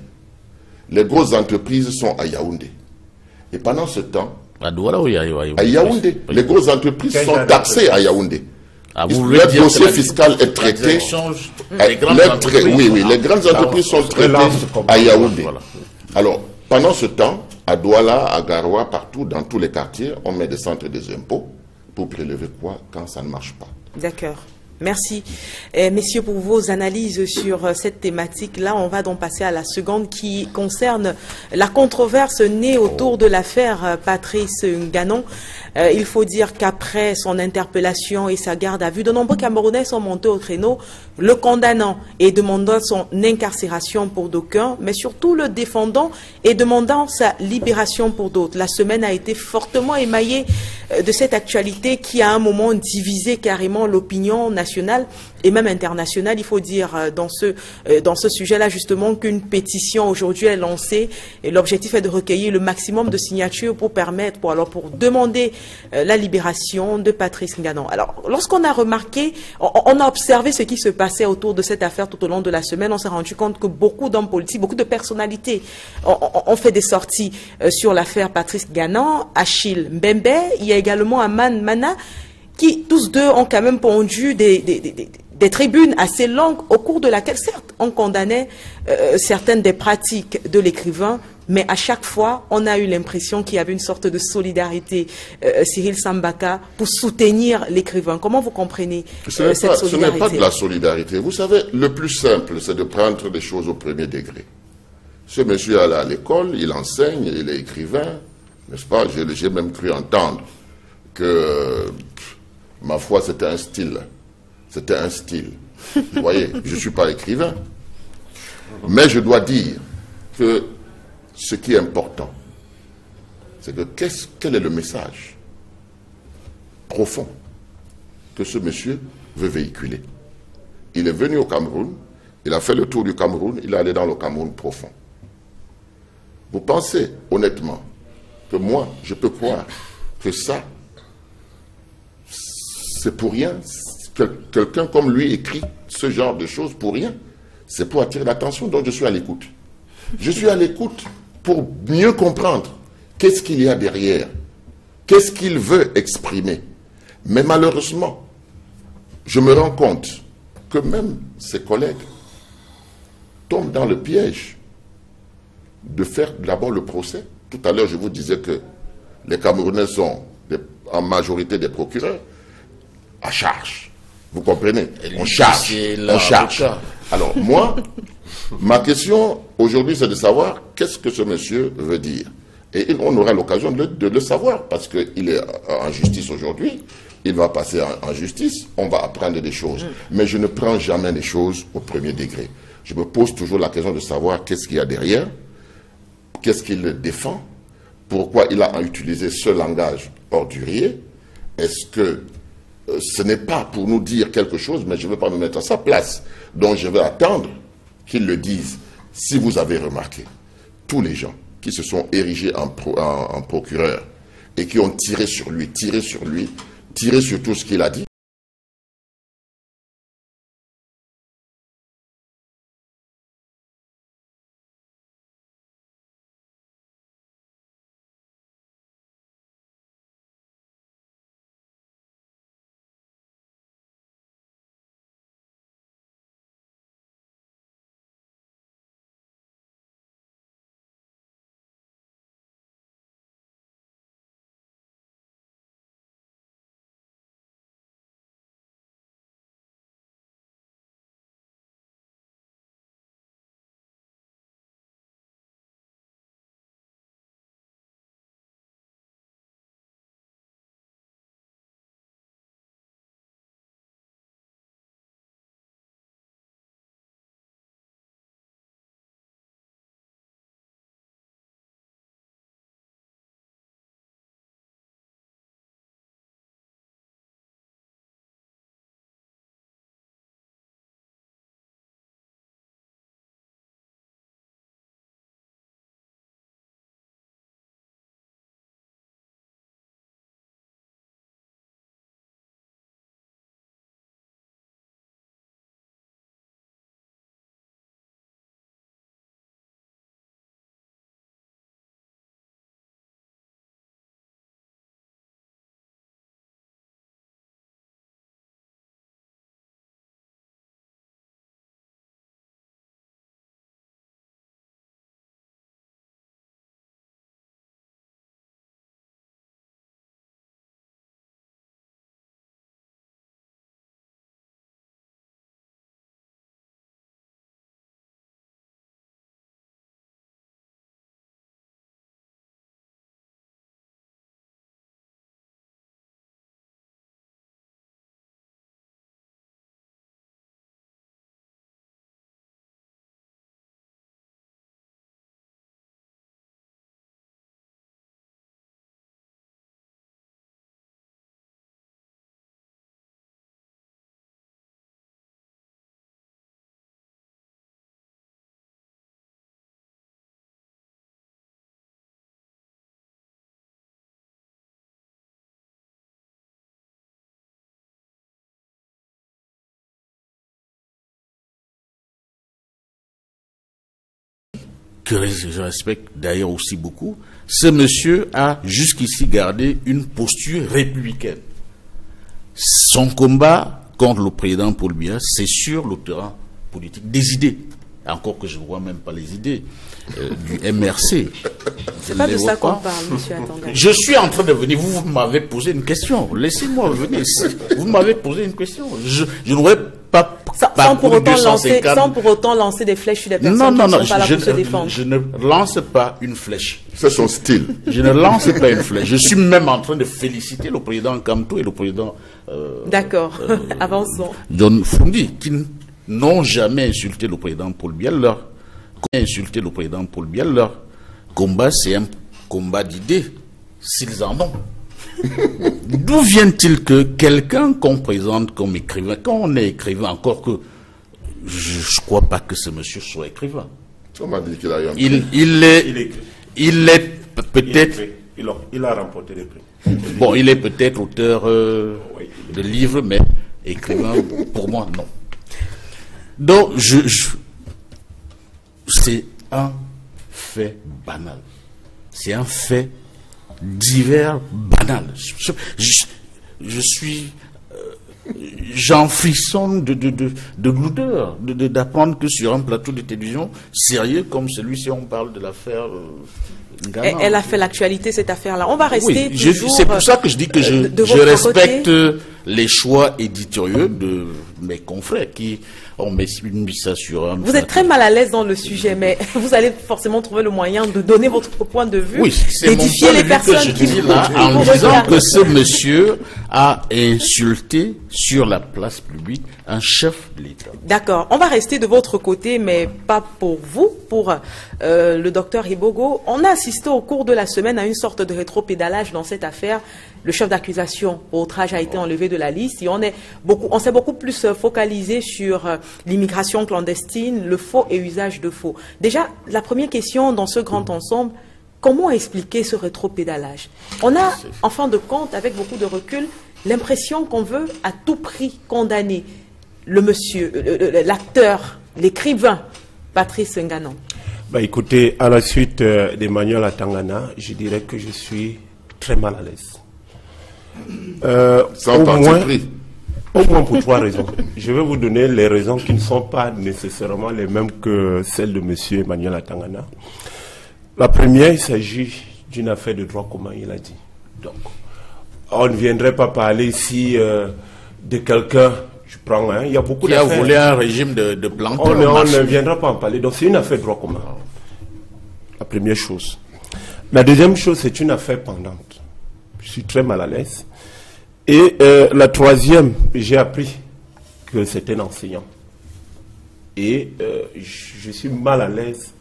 Les grosses entreprises sont à Yaoundé. Et pendant ce temps, À Douala ou à Yaoundé, les grosses entreprises sont taxées à Yaoundé. vous Le dossier fiscal est traité. Les grandes entreprises. Oui, les grandes entreprises sont traitées à Yaoundé. Voilà. Alors, pendant ce temps, à Douala, à Garoua, partout, dans tous les quartiers, on met des centres des impôts pour prélever quoi quand ça ne marche pas. D'accord. Merci, messieurs, pour vos analyses sur cette thématique-là. On va donc passer à la seconde qui concerne la controverse née autour de l'affaire Patrice Nganon. Il faut dire qu'après son interpellation et sa garde à vue, de nombreux Camerounais sont montés au traîneau, le condamnant et demandant son incarcération pour d'aucuns, mais surtout le défendant et demandant sa libération pour d'autres. La semaine a été fortement émaillée de cette actualité qui a à un moment divisé carrément l'opinion nationale et même internationale. Il faut dire dans ce sujet-là justement qu'une pétition aujourd'hui est lancée et l'objectif est de recueillir le maximum de signatures pour permettre, pour demander la libération de Patrice Nganon. Alors, lorsqu'on a remarqué, on a observé ce qui se passait autour de cette affaire tout au long de la semaine, on s'est rendu compte que beaucoup d'hommes politiques, beaucoup de personnalités ont fait des sorties sur l'affaire Patrice Nganon. Achille Mbembe, il y a également Aman Mana, qui tous deux ont quand même pondu des tribunes assez longues au cours de laquelle, certes, on condamnait certaines des pratiques de l'écrivain, mais à chaque fois, on a eu l'impression qu'il y avait une sorte de solidarité, Cyril Sambaka, pour soutenir l'écrivain. Comment vous comprenez cette solidarité? Ce n'est pas de la solidarité. Vous savez, le plus simple, c'est de prendre les choses au premier degré. Ce monsieur est allé à l'école, il enseigne, il est écrivain, n'est-ce pas? J'ai même cru entendre que, ma foi, c'était un style. C'était un style. Vous voyez, je ne suis pas écrivain. Mais je dois dire que ce qui est important, c'est que quel est le message profond que ce monsieur veut véhiculer. Il est venu au Cameroun, il a fait le tour du Cameroun, il est allé dans le Cameroun profond. Vous pensez honnêtement que moi, je peux croire que ça, c'est pour rien? Quelqu'un comme lui écrit ce genre de choses pour rien? C'est pour attirer l'attention, donc je suis à l'écoute. Je suis à l'écoute pour mieux comprendre qu'est-ce qu'il y a derrière, qu'est-ce qu'il veut exprimer. Mais malheureusement, je me rends compte que même ses collègues tombent dans le piège de faire d'abord le procès. Tout à l'heure, je vous disais que les Camerounais sont en majorité des procureurs à charge. Vous comprenez? On charge. On charge. Alors, moi, ma question aujourd'hui, c'est de savoir qu'est-ce que ce monsieur veut dire. Et on aura l'occasion de le savoir parce qu'il est en justice aujourd'hui. Il va passer en justice. On va apprendre des choses. Mais je ne prends jamais les choses au premier degré. Je me pose toujours la question de savoir qu'est-ce qu'il y a derrière, qu'est-ce qu'il défend, pourquoi il a utilisé ce langage ordurier. Est-ce que ce n'est pas pour nous dire quelque chose, mais je ne veux pas me mettre à sa place. Donc je vais attendre qu'il le dise. Si vous avez remarqué, tous les gens qui se sont érigés en procureur et qui ont tiré sur lui, tiré sur tout ce qu'il a dit, que je respecte d'ailleurs aussi beaucoup, ce monsieur a jusqu'ici gardé une posture républicaine. Son combat contre le président Paul Biya, c'est sur le terrain politique des idées. Encore que je ne vois même pas les idées du MRC. C'est pas de ça qu'on parle, monsieur Atangana. Je suis en train de venir. Vous m'avez posé une question. Laissez-moi venir. Vous m'avez posé une question. Je n'aurais pas sans pour autant lancer des flèches sur des personnes qui ne sont pas là pour se défendre. Je ne lance pas une flèche. C'est son style. Je ne lance pas une flèche. Je suis même en train de féliciter le président Kamto et le président... D'accord. Avançons. John Fundi, qui n'ont jamais insulté le président Paul Biya. Leur combat, c'est un combat d'idées, s'ils en ont. D'où vient-il que quelqu'un qu'on présente comme écrivain, quand on est écrivain, encore que je ne crois pas que ce monsieur soit écrivain. On m'a dit qu'il a eu un il est peut-être... Il a remporté les prix. Bon, il est peut-être auteur de livres, mais écrivain, pour moi, non. Donc, c'est un fait banal. C'est un fait divers banal. J'en frissonne de l'odeur, d'apprendre que sur un plateau de télévision sérieux comme celui-ci, on parle de l'affaire Ghana. Elle a fait l'actualité, cette affaire-là. On va rester toujours... C'est pour ça que je dis que je respecte les choix éditoriaux de mes confrères qui ont mis ça sur un... Vous êtes très mal à l'aise dans le sujet, mais vous allez forcément trouver le moyen de donner votre point de vue, d'édifier les personnes qui vous en disant que ce monsieur a insulté sur la place publique un chef de l'État. D'accord. On va rester de votre côté, mais pas pour vous, pour le docteur Ibogo. On a assisté au cours de la semaine à une sorte de rétropédalage dans cette affaire. Le chef d'accusation pour outrage a été enlevé de la liste et on s'est beaucoup plus focalisé sur l'immigration clandestine, le faux et usage de faux. Déjà, la première question dans ce grand ensemble, comment expliquer ce rétropédalage? On a, en fin de compte, avec beaucoup de recul, l'impression qu'on veut à tout prix condamner le monsieur, l'acteur, l'écrivain, Patrice Nganon. Bah écoutez, à la suite d'Emmanuel Atangana, je dirais que je suis très mal à l'aise. Au moins pour 3 raisons. Je vais vous donner les raisons qui ne sont pas nécessairement les mêmes que celles de M. Emmanuel Atangana. La première, il s'agit d'une affaire de droit commun, il a dit. Donc, on ne viendrait pas parler ici de quelqu'un, je prends il y a beaucoup d'affaires. Qui a voulu un régime de planton. On ne viendra pas en parler. Donc, c'est une affaire de droit commun. La première chose. La deuxième chose, c'est une affaire pendante. Je suis très mal à l'aise. Et la troisième, j'ai appris que c'était un enseignant. Et je suis mal à l'aise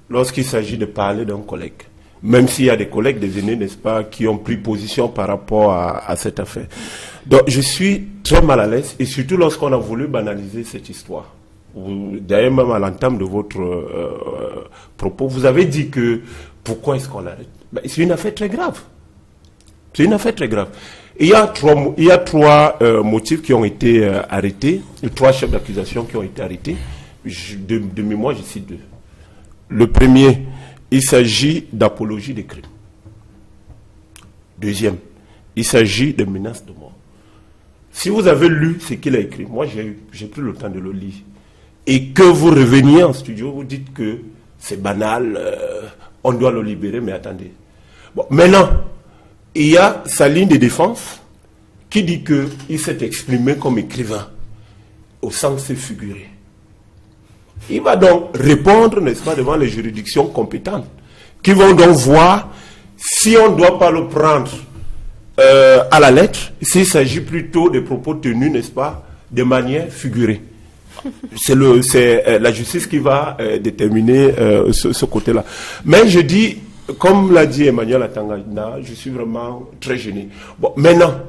lorsqu'il s'agit de parler d'un collègue. Même s'il y a des collègues, des aînés, n'est-ce pas, qui ont pris position par rapport à cette affaire. Donc je suis très mal à l'aise, et surtout lorsqu'on a voulu banaliser cette histoire. D'ailleurs, même à l'entame de votre propos, vous avez dit que pourquoi est-ce qu'on l'arrête? C'est une affaire très grave. C'est une affaire très grave. Il y a trois motifs qui ont été arrêtés, 3 chefs d'accusation qui ont été arrêtés. De mémoire, je cite 2. Le premier, il s'agit d'apologie des crimes. Deuxième, il s'agit de menaces de mort. Si vous avez lu ce qu'il a écrit, moi j'ai pris le temps de le lire, et que vous reveniez en studio, vous dites que c'est banal, on doit le libérer, mais attendez. Bon, maintenant, il y a sa ligne de défense qui dit qu'il s'est exprimé comme écrivain, au sens figuré. Il va donc répondre, n'est-ce pas, devant les juridictions compétentes, qui vont donc voir si on ne doit pas le prendre à la lettre, s'il s'agit plutôt des propos tenus, n'est-ce pas, de manière figurée. C'est la justice qui va déterminer ce côté-là. Mais je dis, comme l'a dit Emmanuel Atangana, je suis vraiment très gêné. Bon, maintenant,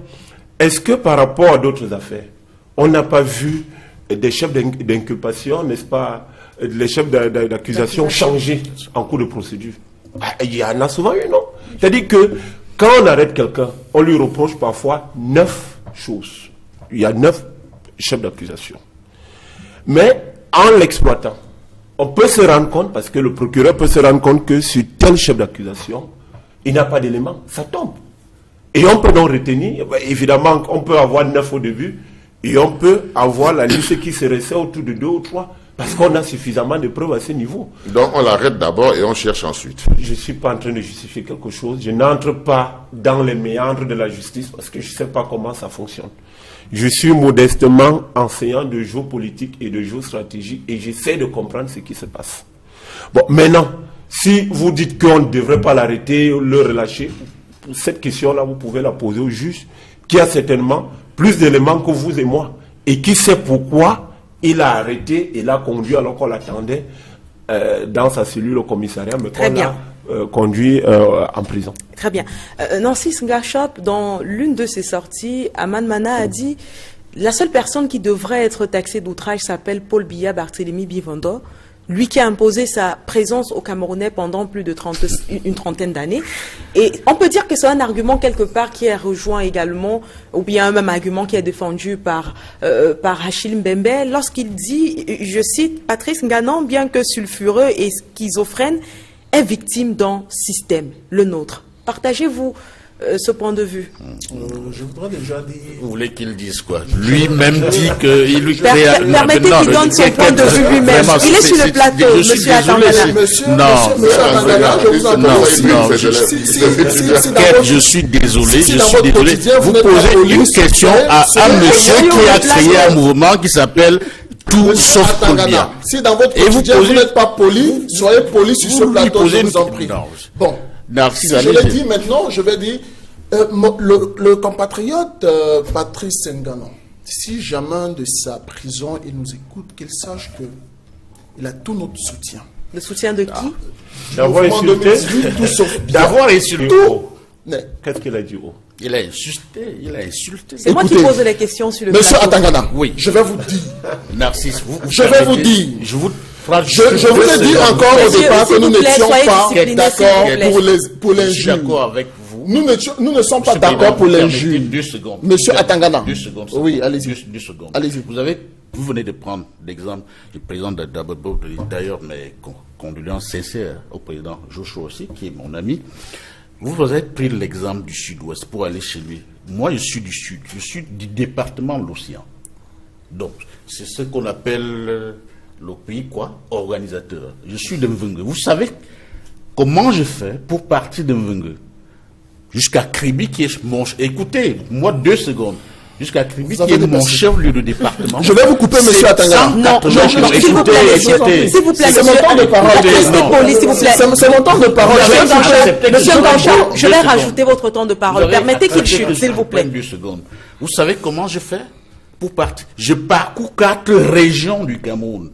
est-ce que par rapport à d'autres affaires, on n'a pas vu des chefs d'inculpation, n'est-ce pas, les chefs d'accusation changer en cours de procédure? Il y en a souvent eu, non? C'est-à-dire que quand on arrête quelqu'un, on lui reproche parfois 9 choses. Il y a 9 chefs d'accusation. Mais en l'exploitant, on peut se rendre compte, parce que le procureur peut se rendre compte que sur tel chef d'accusation, il n'y a pas d'éléments, ça tombe. Et on peut donc retenir, évidemment, on peut avoir 9 au début, et on peut avoir la liste qui se resserre autour de 2 ou 3, parce qu'on a suffisamment de preuves à ce niveau. Donc on l'arrête d'abord et on cherche ensuite. Je ne suis pas en train de justifier quelque chose, je n'entre pas dans les méandres de la justice, parce que je ne sais pas comment ça fonctionne. Je suis modestement enseignant de géopolitique et de géostratégie, et j'essaie de comprendre ce qui se passe. Bon, maintenant, si vous dites qu'on ne devrait pas l'arrêter, le relâcher, cette question-là, vous pouvez la poser au juge, qui a certainement plus d'éléments que vous et moi, et qui sait pourquoi il a arrêté et l'a conduit alors qu'on l'attendait dans sa cellule au commissariat, mais qu'on l'a conduit en prison. Très bien. Nancy Ngachop, dans l'une de ses sorties, Aman Mana a dit « La seule personne qui devrait être taxée d'outrage s'appelle Paul Biya Barthélemy Bivanda. » Lui qui a imposé sa présence au Camerounais pendant plus de une trentaine d'années. Et on peut dire que c'est un argument quelque part qui est rejoint également, ou bien un même argument qui est défendu par Achille Mbembe, lorsqu'il dit, je cite, « Patrice Nganan, bien que sulfureux et schizophrène, est victime d'un système, le nôtre. » Partagez-vous ce point de vue? Je voudrais déjà dire... Vous voulez qu'il dise quoi? Lui-même dit qu'il lui crée... Permettez qu'il donne son point de vue lui-même. Il est sur le plateau, monsieur Atangana. Je suis désolé, Vous posez une question à un monsieur qui a créé un mouvement qui s'appelle Tout sauf Kolbia. Si dans votre quotidien vous n'êtes pas poli, soyez poli sur ce plateau, je vous en prie. Bon. Si je l'ai dit maintenant, je vais dire, le compatriote Patrice Nganan, si jamais de sa prison il nous écoute, qu'il sache qu'il a tout notre soutien. Le soutien de qui? D'avoir insulté. D'avoir insulté. Qu'est-ce qu'il a dit? Il a insulté. C'est moi qui pose les questions sur le plateau. Monsieur Atangana, oui. Je vais vous dire. Narcisse, je vais vous dire. Je vous ai dit encore au départ que nous n'étions pas d'accord pour l'injure. Je suis d'accord avec vous. Nous ne sommes pas d'accord pour l'injure. 2 secondes. Monsieur Atangana. 2 secondes. Oui, allez-y. 2 secondes. Allez-y. Vous venez de prendre l'exemple du président d'Ababo, d'ailleurs mes condoléances sincères au président Joshua aussi, qui est mon ami. Vous avez pris l'exemple du sud-ouest pour aller chez lui. Moi, je suis du sud. Je suis du département de l'Océan. Donc, c'est ce qu'on appelle le pays, organisateur. Je suis de Mvenge. Vous savez comment je fais pour partir de Mvenge jusqu'à Kribi, qui est mon... Écoutez, moi, 2 secondes. Jusqu'à Kribi, qui est mon chef-lieu de département. Je vais vous couper, monsieur Atangana. Non, s'il vous plaît, s'il vous plaît, c'est mon temps de parole. C'est mon temps de parole. Monsieur Nganchop, je vais rajouter votre temps de parole. Permettez qu'il chute, s'il vous plaît. 2 secondes. Vous savez comment je fais pour partir? Je parcours 4 régions du Cameroun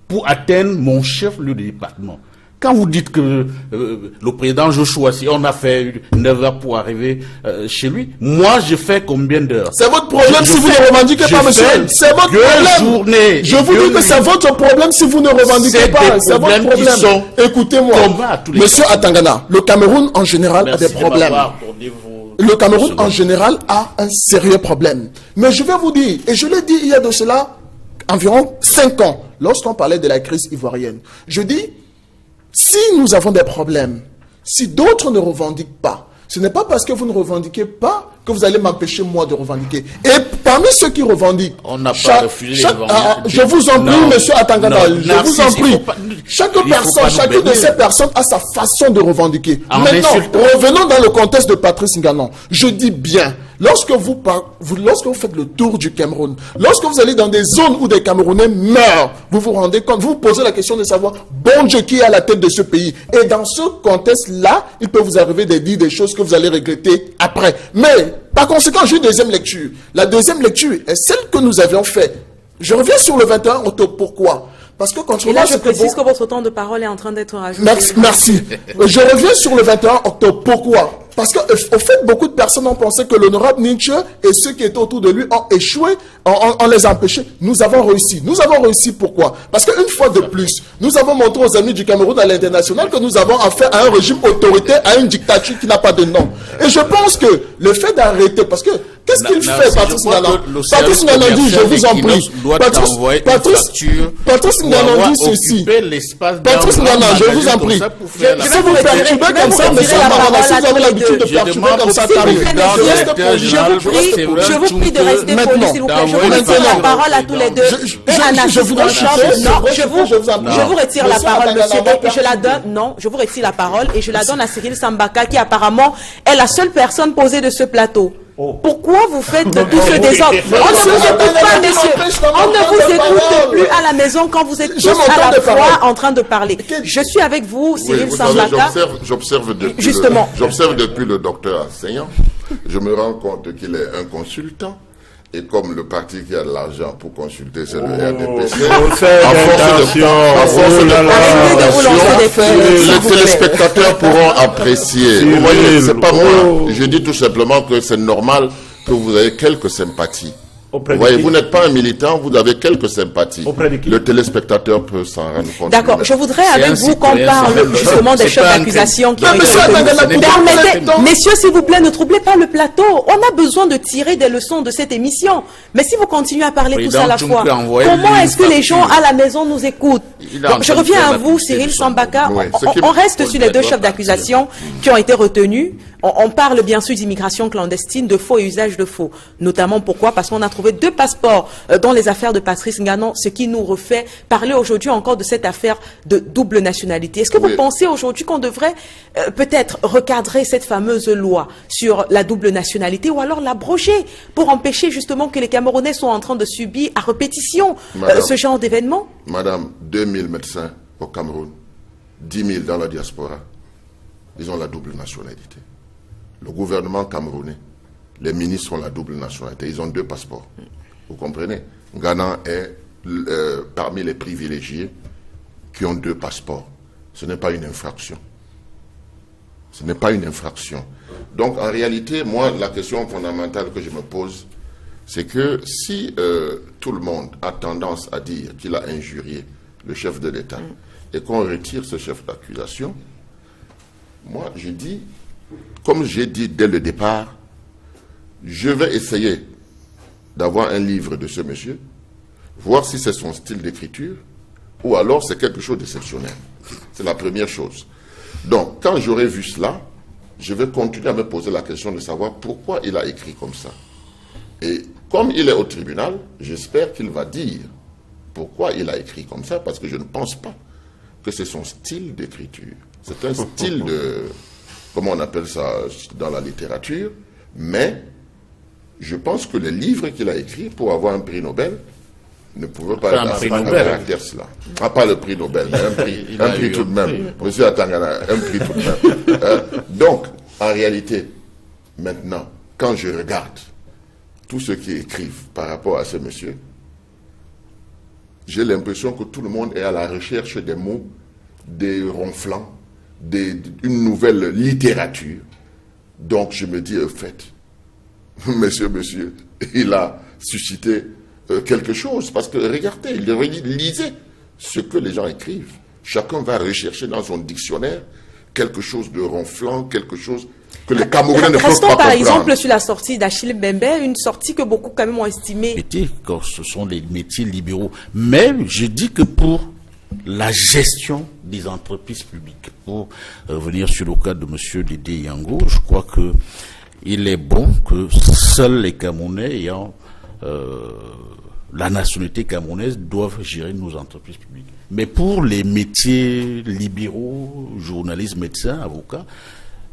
pour atteindre mon chef-lieu de département. Quand vous dites que le président Joshua, si on a fait 9 heures pour arriver chez lui, moi je fais combien d'heures? C'est votre problème si vous ne revendiquez pas, monsieur. C'est votre problème. Je vous dis que c'est votre problème si vous ne revendiquez pas. C'est votre problème. Écoutez-moi, monsieur Atangana, le Cameroun en général a des problèmes. Le Cameroun en général a un sérieux problème. Mais je vais vous dire, et je l'ai dit il y a de cela environ 5 ans, lorsqu'on parlait de la crise ivoirienne, je dis, si nous avons des problèmes, si d'autres ne revendiquent pas, ce n'est pas parce que vous ne revendiquez pas que vous allez m'empêcher moi de revendiquer. Et parmi ceux qui revendiquent, on n'a pas refusé je vous en prie, monsieur Atangana, je vous en prie. Chacune de ces personnes a sa façon de revendiquer. Maintenant, revenons dans le contexte de Patrice Nganan. Je dis bien, lorsque vous faites le tour du Cameroun, lorsque vous allez dans des zones où des Camerounais meurent, vous vous rendez compte, vous vous posez la question de savoir, bon Dieu, qui est à la tête de ce pays. Et dans ce contexte-là, il peut vous arriver de dire des choses que vous allez regretter après. Mais, par conséquent, j'ai une deuxième lecture. La deuxième lecture est celle que nous avions faite. Je reviens sur le 21 octobre. Pourquoi? Parce que quand et là, je précise que votre temps de parole est en train d'être rajouté. Merci. Je reviens sur le 21 octobre. Pourquoi? Parce qu'au fait, beaucoup de personnes ont pensé que l'honorable Nietzsche et ceux qui étaient autour de lui ont échoué, on les a empêchés. Nous avons réussi. Nous avons réussi pourquoi? Parce qu'une fois de plus, Nous avons montré aux amis du Cameroun à l'international que nous avons affaire à un régime autoritaire, à une dictature qui n'a pas de nom. Et je pense que le fait d'arrêter, parce que qu'est-ce qu'il fait, Patrice Ngana? Patrice Ngana dit, je vous en prie. Patrice Ngana dit ceci. Patrice Ngana, je vous en prie. Je vais vous perturber comme ça, mais si vous avez l'habitude de perturber comme ça, je vous prie de rester poli, s'il vous plaît. Je vous retire la parole à tous les deux. Je vous retire la parole, monsieur, et je la donne, non, je vous retire la parole et je la donne à Cyril Sambaka, qui apparemment est la seule personne posée de ce plateau. Pourquoi vous faites de tout ce désordre? On ne vous écoute pas, messieurs. On ne vous écoute plus à la maison quand vous êtes tous à la fois en train de parler. Je suis avec vous, Cyril Sambaka. J'observe depuis le docteur enseignant. Je me rends compte qu'il est un consultant. Et comme le parti qui a de l'argent pour consulter, c'est le RDPC, les téléspectateurs pourront apprécier. Vous voyez, c'est pas moi. Je dis tout simplement que c'est normal que vous ayez quelques sympathies. Vous voyez, vous n'êtes pas un militant, vous avez quelques sympathies. Le téléspectateur peut s'en rendre compte. D'accord, je voudrais avec vous qu'on parle justement des chefs d'accusation qui ont été permettez, messieurs, s'il vous plaît, ne troublez pas le plateau. On a besoin de tirer des leçons de cette émission. Mais si vous continuez à parler tous à la fois, comment est-ce que les gens à la maison nous écoutent? Donc, je reviens à vous, Cyril Sambaka. On reste sur les deux chefs d'accusation qui ont été retenus. On parle bien sûr d'immigration clandestine, de faux et usage de faux. Notamment pourquoi? Parce qu'on a trouvé 2 passeports dans les affaires de Patrice Ngana, ce qui nous refait parler aujourd'hui encore de cette affaire de double nationalité. Est-ce que vous pensez aujourd'hui qu'on devrait peut-être recadrer cette fameuse loi sur la double nationalité ou alors l'abroger pour empêcher justement que les Camerounais soient en train de subir à répétition ce genre d'événements? Madame, 2000 médecins au Cameroun, 10 000 dans la diaspora, ils ont la double nationalité. Le gouvernement camerounais, les ministres ont la double nationalité. Ils ont 2 passeports. Vous comprenez? Ngana est parmi les privilégiés qui ont 2 passeports. Ce n'est pas une infraction. Ce n'est pas une infraction. Donc, en réalité, moi, la question fondamentale que je me pose, c'est que si tout le monde a tendance à dire qu'il a injurié le chef de l'État et qu'on retire ce chef d'accusation, moi, je dis, comme j'ai dit dès le départ, je vais essayer d'avoir un livre de ce monsieur, voir si c'est son style d'écriture, ou alors c'est quelque chose d'exceptionnel. C'est la première chose. Donc, quand j'aurai vu cela, je vais continuer à me poser la question de savoir pourquoi il a écrit comme ça. Et comme il est au tribunal, j'espère qu'il va dire pourquoi il a écrit comme ça, parce que je ne pense pas que c'est son style d'écriture. C'est un style de... comment on appelle ça dans la littérature, mais je pense que les livres qu'il a écrits pour avoir un prix Nobel ne pouvaient pas être à caractère cela. Pas le prix Nobel, mais un prix tout de même. Monsieur Atangana, un prix tout de même. Donc, en réalité, maintenant, quand je regarde tous ceux qui écrivent par rapport à ce monsieur, j'ai l'impression que tout le monde est à la recherche des mots, des ronflants, une nouvelle littérature. Donc je me dis, au fait, monsieur, il a suscité quelque chose. Parce que regardez, lisez ce que les gens écrivent. Chacun va rechercher dans son dictionnaire quelque chose de ronflant, quelque chose que les Camerounais ne peuvent pas comprendre. Par exemple sur la sortie d'Achille Mbembe, une sortie que beaucoup quand même ont estimée. Ce sont les métiers libéraux. Mais je dis que pour la gestion des entreprises publiques, pour revenir sur le cas de M. Dédé Yango, je crois que il est bon que seuls les Camerounais ayant la nationalité camerounaise doivent gérer nos entreprises publiques. Mais pour les métiers libéraux, journalistes, médecins, avocats,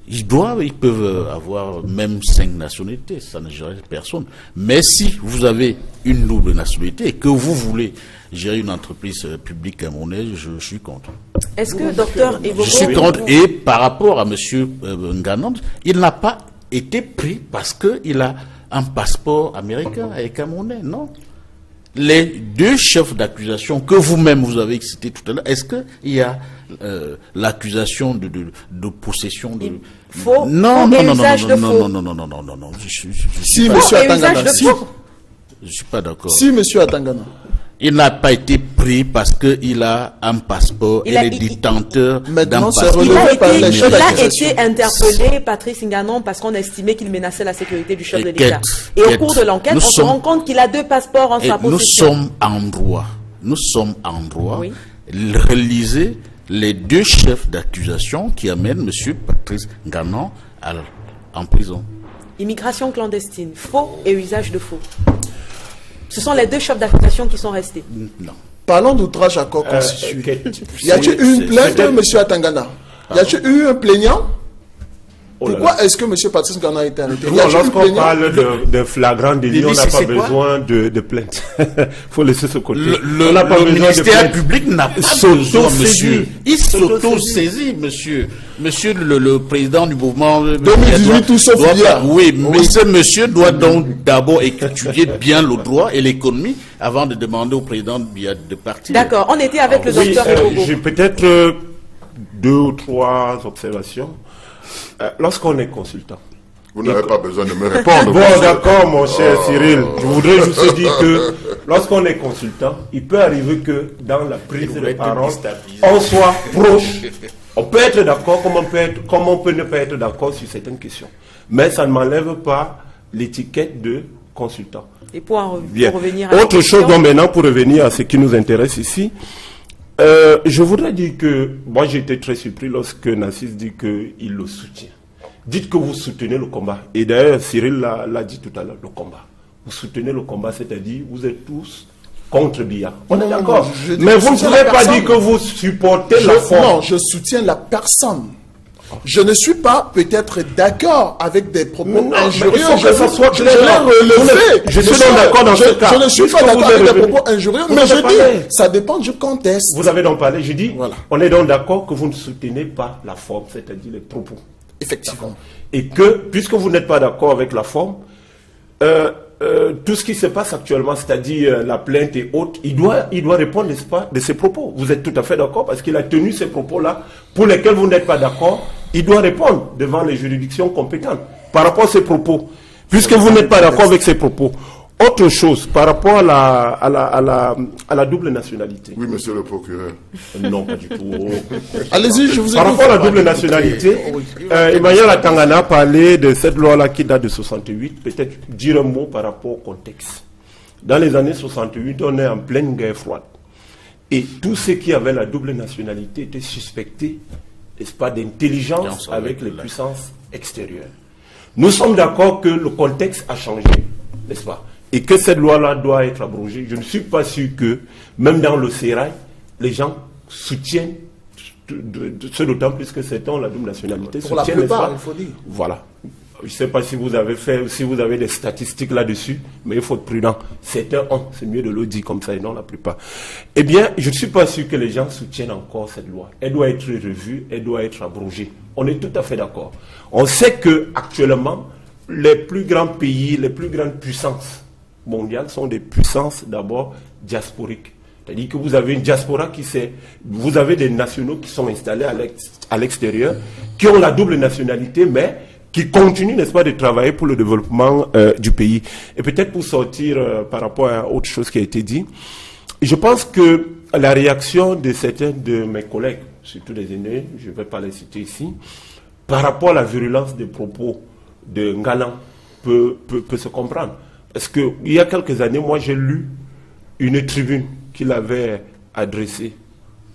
ils peuvent avoir même 5 nationalités, ça ne gère personne. Mais si vous avez une double nationalité et que vous voulez gérer une entreprise publique camerounaise, je suis contre. Est-ce que, docteur Evogo... Je suis contre, et par rapport à M. Ngana, il n'a pas été pris parce qu'il a un passeport américain et camerounais, non. Les 2 chefs d'accusation que vous-même vous avez cités tout à l'heure, est-ce qu'il y a l'accusation de possession de faux non. Si monsieur Atangana, je suis pas d'accord. Si monsieur Atangana, Il n'a pas été pris parce qu'il a un passeport et est détenteur d'un passeport. Il a été interpellé, Patrice Nganon, parce qu'on estimait qu'il menaçait la sécurité du chef de l'État. Et au cours de l'enquête, on se rend compte qu'il a 2 passeports en sa possession. Nous sommes en droit. Oui. Relisez les 2 chefs d'accusation qui amènent M. Patrice Nganon en prison. Immigration clandestine, faux et usage de faux. Ce sont les 2 chefs d'accusation qui sont restés. Non. Parlons d'outrage à corps constitué. Y a-t-il eu une plainte de M. Atangana? Y a-t-il eu un plaignant? Pourquoi est-ce que M. Patrice Nganon a été arrêté? Lorsqu'on parle de flagrant délit, on n'a pas besoin de plainte. Il faut laisser ce côté. Le ministère public n'a pas besoin, monsieur. Il s'auto-saisit, monsieur. Monsieur le président du mouvement... 2018, tout sauf hier. Oui, mais ce monsieur doit donc d'abord étudier bien le droit et l'économie avant de demander au président de partir. D'accord, on était avec le docteur Erogo. J'ai peut-être 2 ou 3 observations. Lorsqu'on est consultant, vous n'avez pas besoin de me répondre. Bon, d'accord, mon cher Cyril. Je voudrais juste dire que lorsqu'on est consultant, il peut arriver que dans la prise de parole, on soit proche. On peut être d'accord comme on peut ne pas être d'accord sur certaines questions. Mais ça ne m'enlève pas l'étiquette de consultant. Et pour revenir à autre chose, donc maintenant, pour revenir à ce qui nous intéresse ici, je voudrais dire que moi j'ai été très surpris lorsque Nassis dit qu'il le soutient. Dites que vous soutenez le combat. Et d'ailleurs, Cyril l'a dit tout à l'heure, le combat. Vous soutenez le combat, c'est-à-dire vous êtes tous contre Biya. On est d'accord. Mais vous ne pouvez pas dire que vous supportez la forme. Non, je soutiens la personne. Je ne suis pas peut-être d'accord avec des propos injurieux. Je suis d'accord dans ce cas. Je ne suis pas d'accord avec des propos injurieux, mais je dis, ça dépend du contexte. Vous avez donc parlé, je dis, on est donc d'accord que vous ne soutenez pas la forme, c'est-à-dire les propos. Effectivement. Et que, puisque vous n'êtes pas d'accord avec la forme, tout ce qui se passe actuellement, c'est-à-dire la plainte et autres, il doit répondre, n'est-ce pas, de ses propos. Vous êtes tout à fait d'accord parce qu'il a tenu ces propos-là pour lesquels vous n'êtes pas d'accord. Il doit répondre devant les juridictions compétentes par rapport à ses propos. Puisque vous n'êtes pas d'accord avec ses propos. Autre chose, par rapport à la double nationalité. Oui, monsieur le procureur. Non, pas du tout. Allez-y, je vous écoute. Par rapport à la double nationalité, Emmanuel Atangana a parlé de cette loi-là qui date de 68. Peut-être dire un mot par rapport au contexte. Dans les années 68, on est en pleine guerre froide. Et tous ceux qui avaient la double nationalité étaient suspectés, n'est-ce pas, d'intelligence avec les puissances extérieures. Nous sommes d'accord que le contexte a changé, n'est-ce pas, et que cette loi-là doit être abrogée. Je ne suis pas sûr que, même dans le sérail, les gens soutiennent, ce d'autant plus que certains ont la double nationalité. Pour la plupart, il faut dire. Voilà. Je ne sais pas si vous avez des statistiques là-dessus, mais il faut être prudent. Certains ont, c'est mieux de le dire comme ça et non la plupart. Eh bien, je ne suis pas sûr que les gens soutiennent encore cette loi. Elle doit être revue, elle doit être abrogée. On est tout à fait d'accord. On sait que actuellement, les plus grands pays, les plus grandes puissances mondiales sont des puissances d'abord diasporiques. C'est-à-dire que vous avez une diaspora vous avez des nationaux qui sont installés à l'extérieur, qui ont la double nationalité, mais qui continuent, n'est-ce pas, de travailler pour le développement du pays. Et peut-être pour sortir par rapport à autre chose qui a été dit, je pense que la réaction de certains de mes collègues, surtout des aînés, je ne vais pas les citer ici, par rapport à la virulence des propos de Ngalan peut se comprendre. Parce qu'il y a quelques années, moi j'ai lu une tribune qu'il avait adressée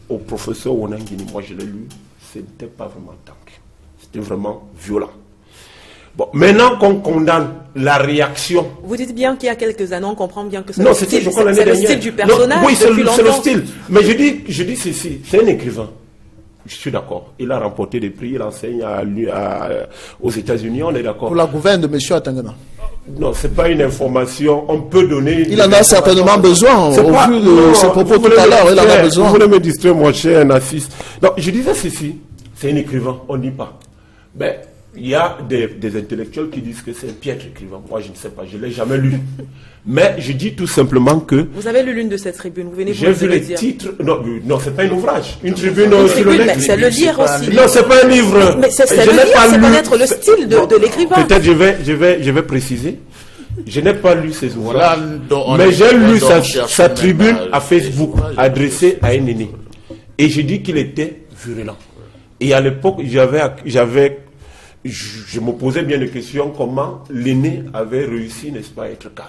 au professeur Wonangini. Moi je l'ai lu, ce n'était pas vraiment tank. C'était vraiment violent. Bon, maintenant qu'on condamne la réaction... Vous dites bien qu'il y a quelques années, on comprend bien que c'est le style du personnage. Non, oui, c'est le style. Mais je dis ceci, c'est un écrivain. Je suis d'accord. Il a remporté des prix, il enseigne aux États-Unis, on est d'accord. Pour la gouverne de M. Atangana. Non, ce n'est pas une information. On peut donner... Il en a certainement besoin. Au vu de ses propos tout à l'heure, il en a besoin. Vous voulez me distraire, mon cher Nassis. Non, je disais ceci. C'est un écrivain, on ne dit pas. Mais il y a des intellectuels qui disent que c'est un piètre écrivain. Moi, je ne sais pas, je ne l'ai jamais lu. Mais je dis tout simplement que... Vous avez lu l'une de ces tribunes, vous venez vous le dire. J'ai vu les titres... Non, c'est pas un ouvrage. Une tribune sur le net. C'est le lire aussi. Non, c'est pas un livre. Mais c'est le lire, c'est connaître le style de l'écrivain. Peut-être je vais préciser. Je n'ai pas lu ses ouvrages, Voilà, mais j'ai lu sa tribune à Facebook adressée à un aîné. Et j'ai dit qu'il était virulent. Et à l'époque, je me posais bien des questions comment l'aîné avait réussi, n'est-ce pas, à être calme.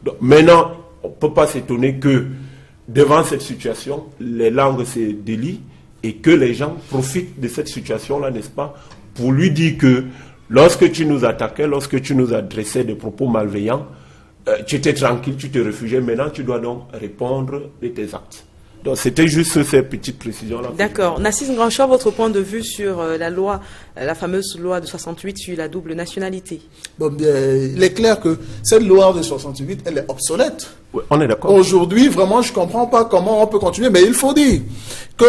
Donc, maintenant, on ne peut pas s'étonner que devant cette situation, les langues se délient et que les gens profitent de cette situation-là, n'est-ce pas, pour lui dire que lorsque tu nous attaquais, lorsque tu nous adressais des propos malveillants, tu étais tranquille, tu te réfugiais. Maintenant, tu dois donc répondre de tes actes. Donc, c'était juste ces petites précisions-là. D'accord. Nassis Ngrancho, votre point de vue sur la loi, la fameuse loi de 68 sur la double nationalité? Bon, bien, il est clair que cette loi de 68, elle est obsolète. Ouais, on est d'accord. Aujourd'hui, vraiment, je ne comprends pas comment on peut continuer, mais il faut dire que,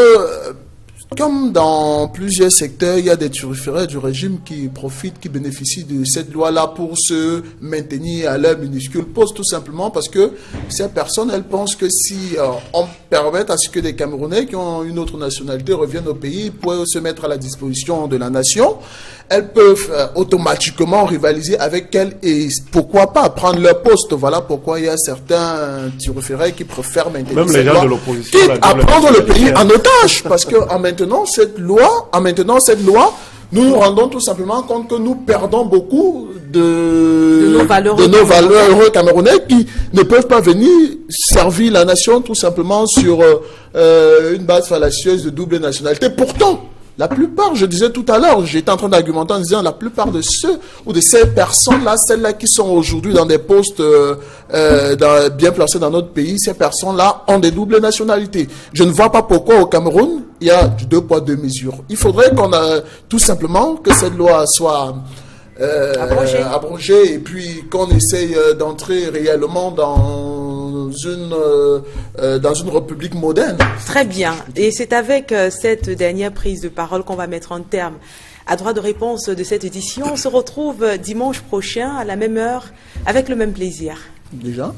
comme dans plusieurs secteurs, il y a des turiféraires du régime qui profitent, qui bénéficient de cette loi-là pour se maintenir à leur minuscule poste, tout simplement parce que ces personnes, elles pensent que si on permet à ce que des Camerounais qui ont une autre nationalité reviennent au pays pour se mettre à la disposition de la nation, elles peuvent automatiquement rivaliser avec elles et pourquoi pas prendre leur poste. Voilà pourquoi il y a certains turiféraires qui préfèrent maintenir même cette les gens loi, de l'opposition, quitte à prendre le pays en otage, parce que en maintenant cette loi, nous nous rendons tout simplement compte que nous perdons beaucoup de nos valeureux Camerounais qui ne peuvent pas venir servir la nation tout simplement sur une base fallacieuse de double nationalité. Pourtant, la plupart, je disais tout à l'heure, j'étais en train d'argumenter en disant la plupart de ceux ou de ces personnes-là, celles-là qui sont aujourd'hui dans des postes bien placés dans notre pays, ces personnes-là ont des doubles nationalités. Je ne vois pas pourquoi au Cameroun, il y a du 2 poids 2 mesures. Il faudrait qu'on a tout simplement que cette loi soit abrogée et puis qu'on essaye d'entrer réellement dans une république moderne. Très bien. Et c'est avec cette dernière prise de parole qu'on va mettre un terme à droit de réponse de cette édition. On se retrouve dimanche prochain à la même heure avec le même plaisir. Déjà ?